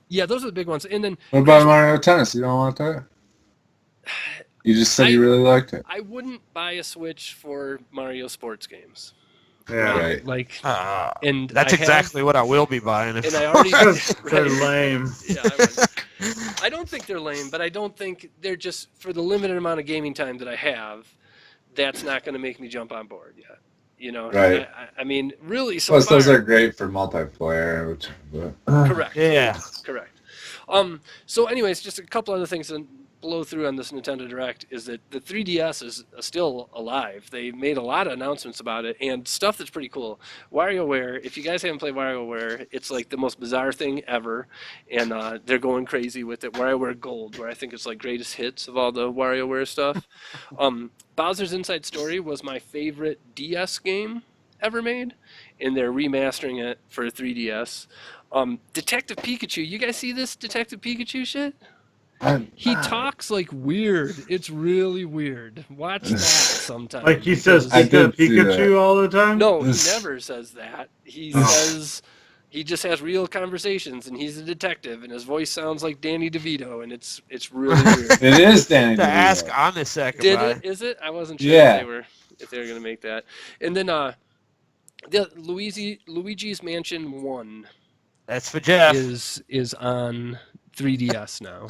yeah, those are the big ones. And then what about Mario Tennis? You don't want that? You just said you really liked it. I wouldn't buy a Switch for Mario sports games. Yeah. Right. Like, and that's exactly what I will be buying. And I already they're lame. Yeah, I don't think they're lame, but I don't think they're just, for the limited amount of gaming time that I have, that's not going to make me jump on board yet. Right. I mean, really, so Plus, far, those are great for multiplayer. Correct. Yeah. Correct. So anyways, just a couple other things to blow through on this Nintendo Direct is that the 3DS is still alive. They made a lot of announcements about it and stuff that's pretty cool. WarioWare, if you guys haven't played WarioWare, it's like the most bizarre thing ever, and they're going crazy with it. WarioWare Gold, where I think it's like greatest hits of all the WarioWare stuff. Bowser's Inside Story was my favorite DS game ever made, and they're remastering it for 3DS. Detective Pikachu, you guys see this Detective Pikachu shit? He talks like weird. It's really weird. Watch that sometime. Like he says Pikachu all the time? No, he never says that. He says he just has real conversations, and he's a detective, and his voice sounds like Danny DeVito, and it's really weird. It is Danny DeVito. To ask on the second. Did it? Is it? I wasn't sure if they were going to make that. And then the Luigi's Mansion 1. That's for Jeff. Is on 3DS now,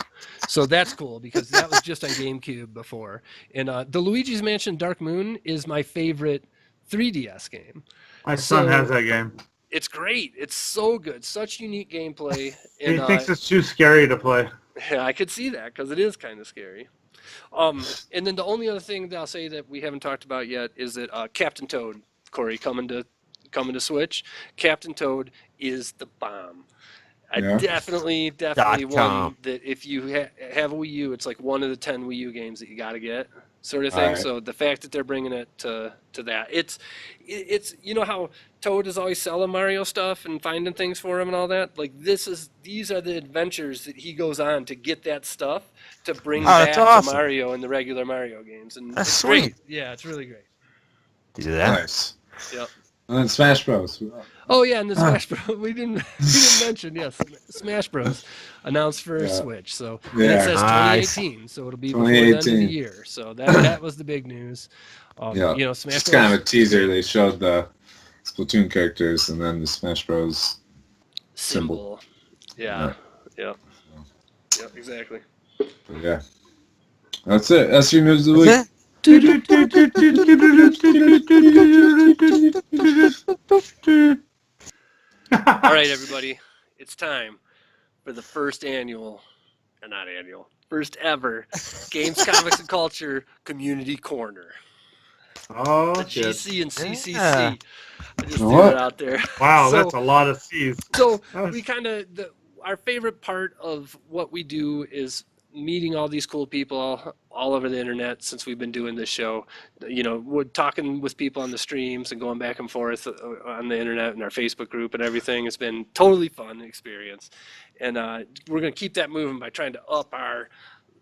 so that's cool because that was just on GameCube before. And the Luigi's Mansion Dark Moon is my favorite 3DS game. My son has that game. It's great. It's so good. Such unique gameplay. And, he thinks it's too scary to play. Yeah, I could see that because it is kind of scary. And then the only other thing that I'll say that we haven't talked about yet is that Captain Toad, Corey, coming to Switch. Captain Toad is the bomb. Definitely one that if you have a Wii U, it's like one of the 10 Wii U games that you got to get, sort of thing. Right. So the fact that they're bringing it to that, it's how Toad is always selling Mario stuff and finding things for him and all that. Like these are the adventures that he goes on to get that stuff to bring back to Mario and the regular Mario games, and that's it's sweet. Great. Yeah, it's really great. Do that. Nice. Yep. And then Smash Bros. Oh yeah, and the Smash Bros. We didn't mention Smash Bros. Announced for Switch. So and it says 2018, so it'll be before the end of the year. So that was the big news. Smash Just Bros. kind of a teaser. They showed the Splatoon characters and then the Smash Bros. Symbol. Yeah, exactly. But yeah, that's it. That's your news of the week. All right, everybody, it's time for the first ever Games, Comics, and Culture Community Corner. Oh, the GC and CCC. Yeah. I just threw it out there. Wow, that's a lot of C's. So we kind of our favorite part of what we do is meeting all these cool people all over the internet since we've been doing this show. You know, we're talking with people on the streams and going back and forth on the internet and our Facebook group and everything. It's been totally fun experience. And we're going to keep that moving by trying to up our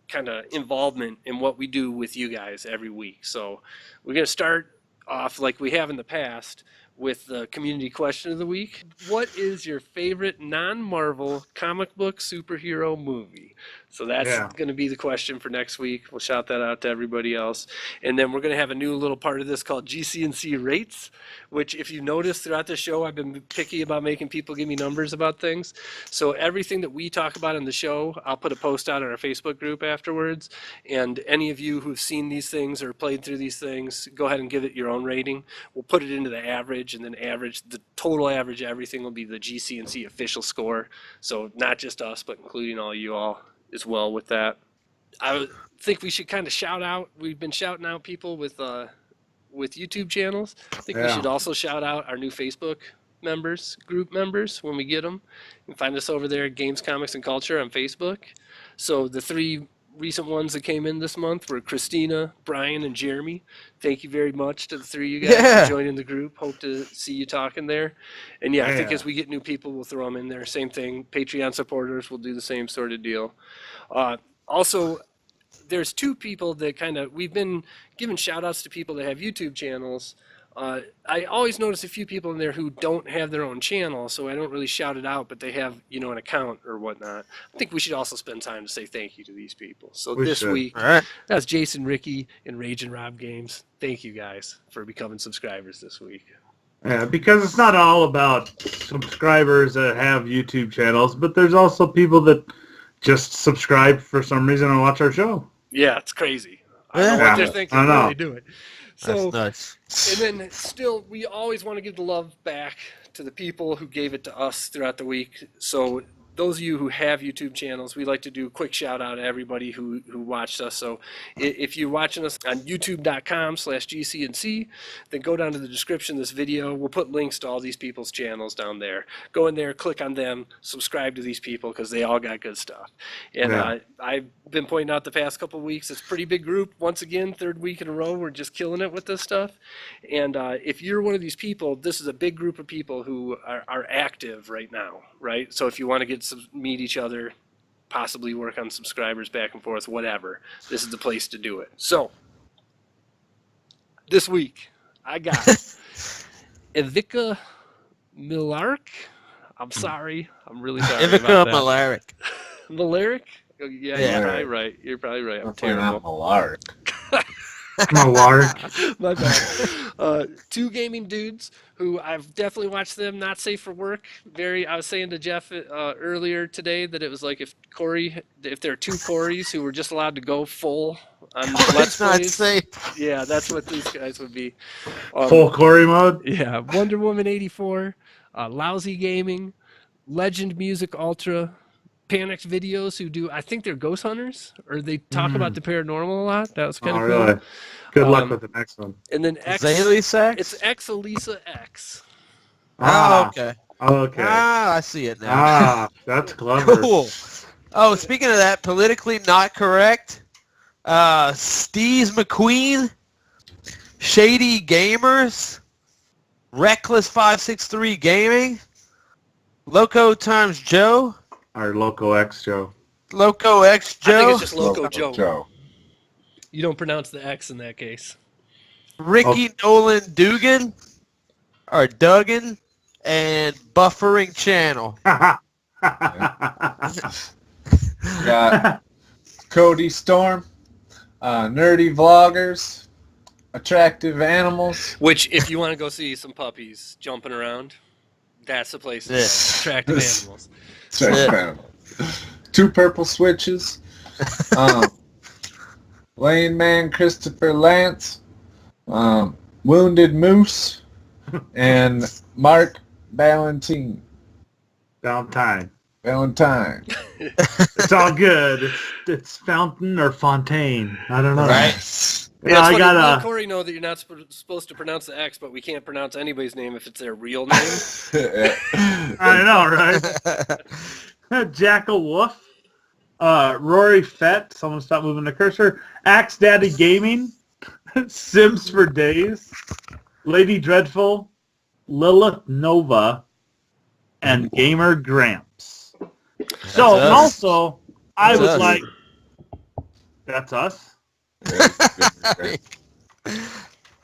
kind of involvement in what we do with you guys every week. So we're going to start off like we have in the past with the community question of the week. What is your favorite non-Marvel comic book superhero movie? So that's going to be the question for next week. We'll shout that out to everybody else. And then we're going to have a new little part of this called GCandC Rates, which if you notice throughout the show, I've been picky about making people give me numbers about things. So everything that we talk about in the show, I'll put a post out on our Facebook group afterwards. And any of you who've seen these things or played through these things, go ahead and give it your own rating. We'll put it into the average, and then the total average, everything will be the GCandC official score. So not just us, but including all you all as well with that. I think we should kind of shout out. We've been shouting out people with YouTube channels. I think we should also shout out our new Facebook group members when we get them. You can find us over there at Games, Comics, and Culture on Facebook. So the 3 recent ones that came in this month were Christina, Brian, and Jeremy. Thank you very much to the 3 of you guys for joining the group. Hope to see you talking there. And I think as we get new people, we'll throw them in there. Same thing. Patreon supporters will do the same sort of deal. Also, there's 2 people that we've been giving shout outs to people that have YouTube channels. I always notice a few people in there who don't have their own channel, so I don't really shout it out, but they have, an account or whatnot. I think we should also spend time to say thank you to these people. So this week, that's Jason, Ricky, and Rage and Rob Games. Thank you guys for becoming subscribers this week. Yeah, because it's not all about subscribers that have YouTube channels, but there's also people that just subscribe for some reason and watch our show. Yeah, it's crazy. I don't know what they're thinking when they do it. So, that's nuts. And then still, we always want to give the love back to the people who gave it to us throughout the week. So those of you who have YouTube channels, we like to do a quick shout out to everybody who watched us. So if you're watching us on youtube.com/GCandC, then go down to the description of this video. We'll put links to all these people's channels down there. Go in there, click on them, subscribe to these people because they all got good stuff. And I've been pointing out the past couple of weeks, it's a pretty big group. Once again, 3rd week in a row, we're just killing it with this stuff. And if you're one of these people, this is a big group of people who are active right now, right? So if you want to meet each other, possibly work on subscribers back and forth, whatever, this is the place to do it. So this week, I got Ivica Milaric. I'm sorry. I'm really sorry Ivica about that. Milaric. Milaric? Yeah, you're probably right. I'm terrible. Milaric. Milaric. My bad. 2 gaming dudes who I've definitely watched them. Not safe for work. I was saying to Jeff earlier today that it was like if there are 2 Corys who were just allowed to go full on Let's Plays. Not safe. Yeah, that's what these guys would be. Full Cory mode? Yeah, Wonder Woman 84, Lousy Gaming, Legend Music Ultra, Panicked Videos, who do, I think they're ghost hunters, or they talk about the paranormal a lot. That was kind of cool. Really? Good luck with the next one. And then Xee it's Elisa X. Okay. Okay. I see it now. That's clever. Cool. Oh, speaking of that, politically not correct, Steez McQueen, Shady Gamers, Reckless 563 Gaming, Loco times Joe, Our Loco X Joe. Loco X Joe, I think it's just Loco Joe. You don't pronounce the X in that case. Ricky Nolan Dugan, or Duggan, and Buffering Channel. Got Cody Storm, Nerdy Vloggers, Attractive Animals. Which, if you want to go see some puppies jumping around, that's the place to go. Attractive Animals. Attractive Animals. 2 Purple Switches. Lane Man Christopher Lance. Wounded Moose. And Mark Valentine. Valentine. It's all good. It's Fountain or Fontaine. I don't know. Right? Yeah, I got Corey know that you're not supposed to pronounce the X, but we can't pronounce anybody's name if it's their real name. I know, right? Jackal Wolf, Rory Fett, someone stop moving the cursor, Axe Daddy Gaming, Sims for Days, Lady Dreadful, Lilith Nova, and Gamer Gramps. So, and also, I would like... That's us?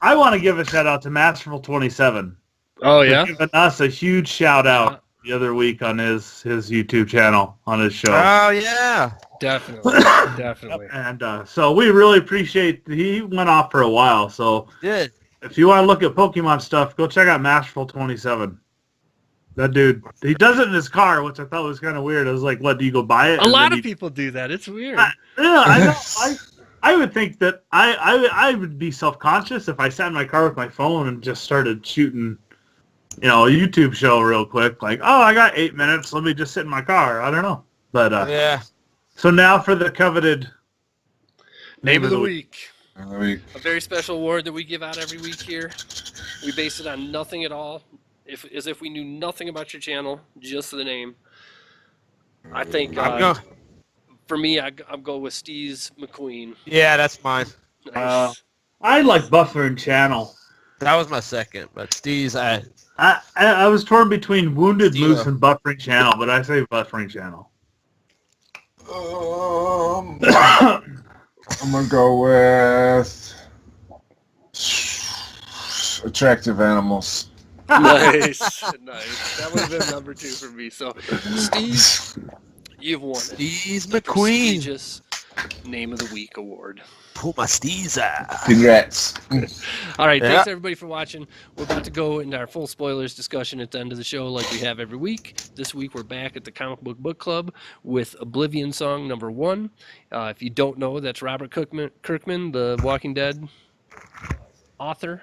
I want to give a shout out to Masterful27. Oh, yeah? For giving us a huge shout out the other week on his YouTube channel, on his show. Oh, yeah. Definitely. Definitely. And so we really appreciate, he went off for a while, so Did. if you want to look at Pokemon stuff, go check out Masterful27. That dude, he does it in his car, which I thought was kind of weird. I was like, what, do you go buy it? A lot of people do that. It's weird. Yeah, I know. I would think that I would be self-conscious if I sat in my car with my phone and just started shooting, a YouTube show real quick. Like, oh, I got 8 minutes. Let me just sit in my car. I don't know. But yeah. So now for the coveted Name of the week. We A very special award that we give out every week here. We base it on nothing at all. As if we knew nothing about your channel, just the name. I think for me, I'll go with Steez McQueen. Yeah, that's mine. Nice. I like Buffering Channel. That was my second, but Steez, I was torn between Wounded Steve-o. Moose and Buffering Channel, but I say Buffering Channel. I'm gonna go with Attractive Animals. Nice. That would have been number 2 for me. So, Steve, you've won it. Steez McQueen. Prestigious Name of the Week award. Pull my Steez out. Congrats. All right, Yeah. thanks everybody for watching. We're about to go into our full spoilers discussion at the end of the show like we have every week. This week we're back at the Comic Book Club with Oblivion Song number 1. If you don't know, that's Robert Kirkman, the Walking Dead author.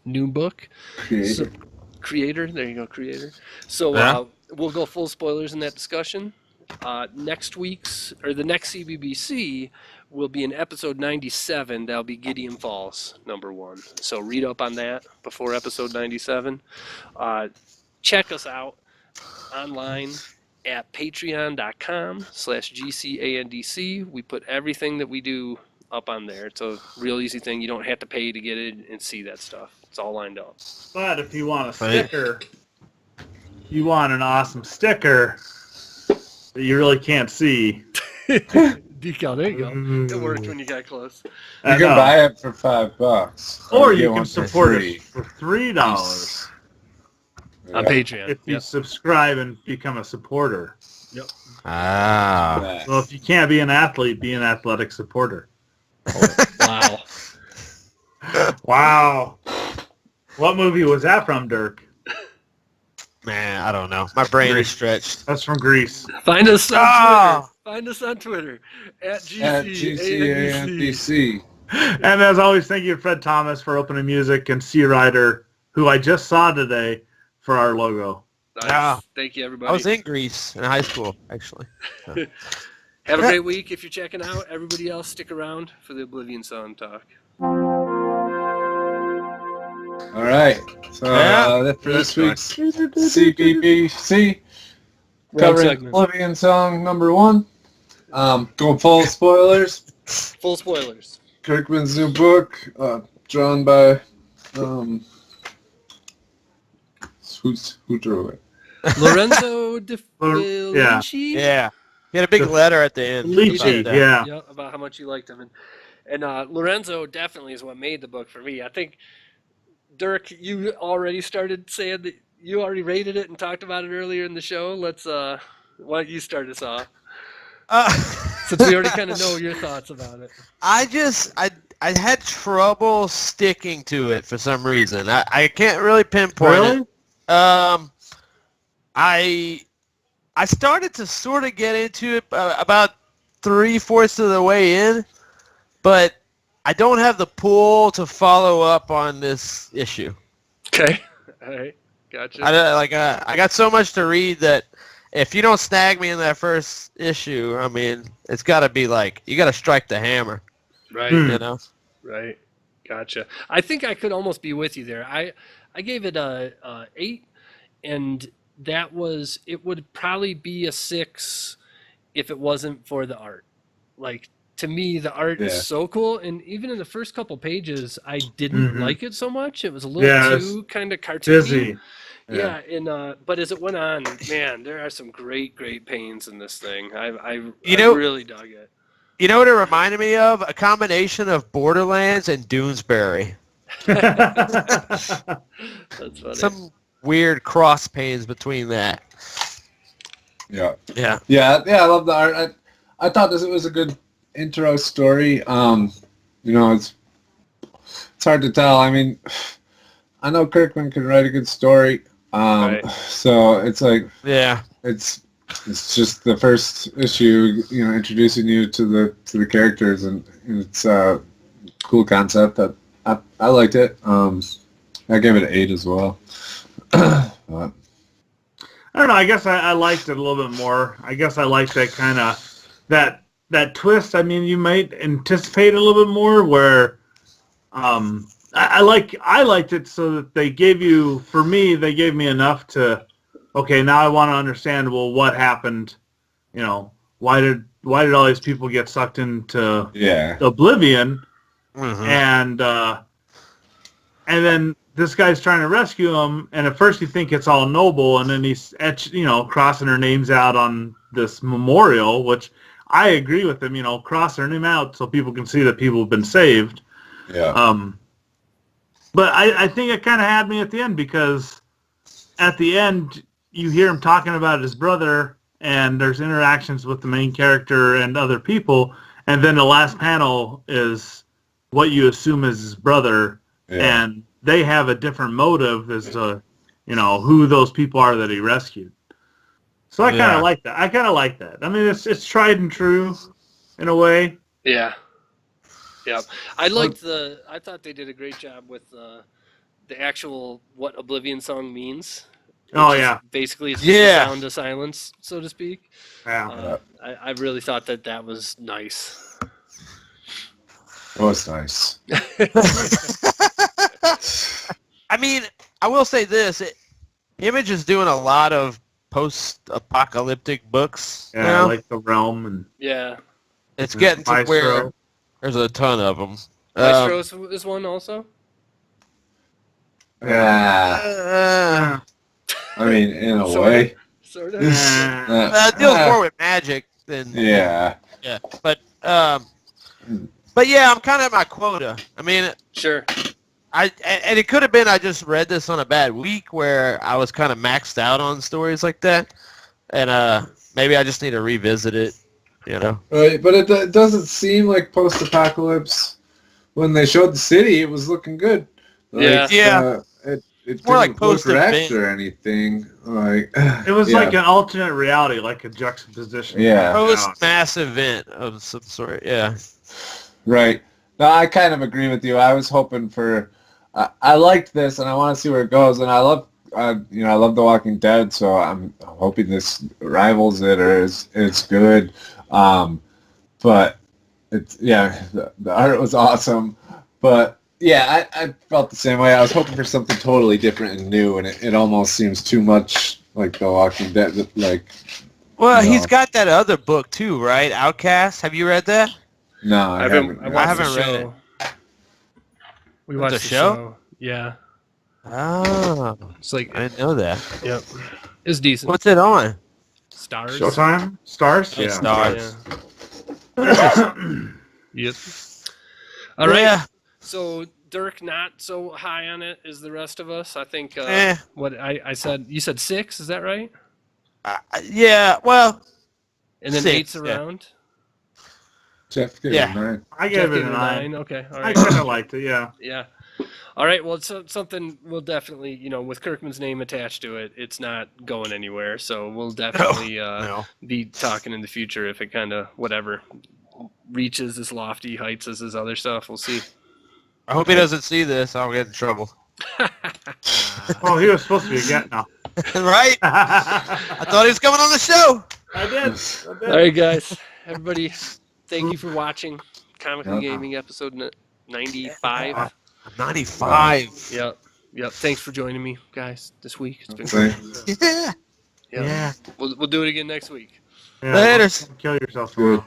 New book. Creator. There you go, creator. So we'll go full spoilers in that discussion. The next CBBC will be in episode 97. That'll be Gideon Falls, number 1. So read up on that before episode 97. Check us out online at patreon.com/GCandC. We put everything that we do up on there. It's a real easy thing. You don't have to pay to get it and see that stuff. It's all lined up. But if you want a sticker, you want an awesome sticker that you really can't see. Decal, there you go. It worked when you got close. You can buy it for $5, or get you one can for support free. it for $3 On Patreon. if you subscribe and become a supporter. Yep. Ah. So if you can't be an athlete, be an athletic supporter. Wow. Wow. What movie was that from, Dirk? Man, I don't know. My brain is stretched. That's from Greece. Find us on Ah! Twitter. Find us on Twitter at At GCandC. GCandC. And as always, thank you to Fred Thomas for opening music and Xee Reiter, who I just saw today, for our logo. Nice. Yeah. Thank you, everybody. I was in Greece in high school, actually. Have a great week. If you're checking out, everybody else, stick around for the Oblivion Song talk. All right. So for this week's CBBC, covering segment. Oblivion Song number 1. Going full spoilers. Full spoilers. Kirkman's new book, drawn by who drew it? Lorenzo De Felici. Yeah. He had a big letter at the end. Lychee, He did that. yeah. Yeah, about how much you liked him. And Lorenzo definitely is what made the book for me. I think, Dirk, you already started saying that you already rated it and talked about it earlier in the show. Let's, why don't you start us off? Since we already kind of know your thoughts about it. I had trouble sticking to it for some reason. I can't really pinpoint it. I started to sort of get into it about 3/4 of the way in, but I don't have the pull to follow up on this issue. Okay. All right. Gotcha. I got so much to read that if you don't snag me in that first issue, I mean, it's got to be like, you got to strike the hammer. Right. You know? Right. Gotcha. I think I could almost be with you there. I gave it a 8, and it would probably be a 6 if it wasn't for the art. Like, to me, the art is so cool, and even in the first couple pages, I didn't like it so much. It was a little too kind of cartoony. Busy. Yeah, and but as it went on, man, there are some great paintings in this thing. I really dug it. You know what it reminded me of? A combination of Borderlands and Doonesbury. That's funny. Some weird cross pains between that. Yeah. Yeah. I love the art. I thought it was a good intro story. It's hard to tell. I mean, I know Kirkman can write a good story. So it's like, it's just the first issue, introducing you to the characters, and it's a cool concept. That I liked it. I gave it an 8 as well. But I don't know. I guess I liked it a little bit more. I guess I liked that kind of that twist. I mean, you might anticipate a little bit more. Where I liked it so that they gave me enough to. Okay, now I want to understand. Well, what happened? Why did all these people get sucked into Oblivion? Mm-hmm. And then this guy's trying to rescue him, and at first you think it's all noble, and then he's crossing her names out on this memorial, which I agree with him. Cross her name out so people can see that people have been saved. Yeah. But I think it kind of had me at the end, because at the end you hear him talking about his brother, and there's interactions with the main character and other people, and then the last panel is what you assume is his brother. Yeah. And they have a different motive as to, who those people are that he rescued. So I kind of like that. I mean, it's tried and true in a way. Yeah. Yeah. I thought they did a great job with the actual what Oblivion Song means. Basically, it's just the sound of silence, so to speak. Yeah. I really thought that was nice. It was nice. I mean, I will say this. Image is doing a lot of post-apocalyptic books. Yeah, like The Realm. And it's getting to where there's a ton of them. Maestro is one also? Yeah. I mean, in a way. Sort of. It deals more with magic than... Yeah. Yeah, but yeah, I'm kind of at my quota. I mean... Sure. And it could have been I just read this on a bad week where I was kind of maxed out on stories like that, and maybe I just need to revisit it, Right, but it doesn't seem like post-apocalypse. When they showed the city, it was looking good. It It's more like post-wrecked or anything. It was like an alternate reality, like a juxtaposition. Yeah. Post-mass event of some sort. Yeah. Right. No, I kind of agree with you. I was hoping for. I liked this, and I want to see where it goes. And I love, I love The Walking Dead, so I'm hoping this rivals it or it's good. But it's the art was awesome, but I felt the same way. I was hoping for something totally different and new, and it almost seems too much like The Walking Dead. Well, he's got that other book too, right? Outcast. Have you read that? No, I haven't. I haven't read it. We watched the show. Yeah. Oh. It's like I didn't know that. Yep. It's decent. What's it on? Stars. Showtime? Stars? Yeah. Stars. Yeah. Yep. All right. Yeah. So Dirk not so high on it as the rest of us. I think what I said. You said 6. Is that right? Yeah. Well. And then 6, 8's around. Jeff gave it a 9. I gave it a 9. Okay. All right. I kind of liked it. Yeah. Yeah. All right. Well, it's something we'll definitely, with Kirkman's name attached to it, it's not going anywhere. So we'll definitely be talking in the future if it kind of whatever reaches as lofty heights as his other stuff. We'll see. I hope he doesn't see this. I'll get in trouble. Oh, he was supposed to be getting now. Right? I thought he was coming on the show. I did. All right, guys. Everybody, thank you for watching Comically Gaming episode 95. 95. Yep. Thanks for joining me, guys, this week. It's been great. Yeah. Yeah. We'll do it again next week. Yeah, Later. Kill yourself tomorrow.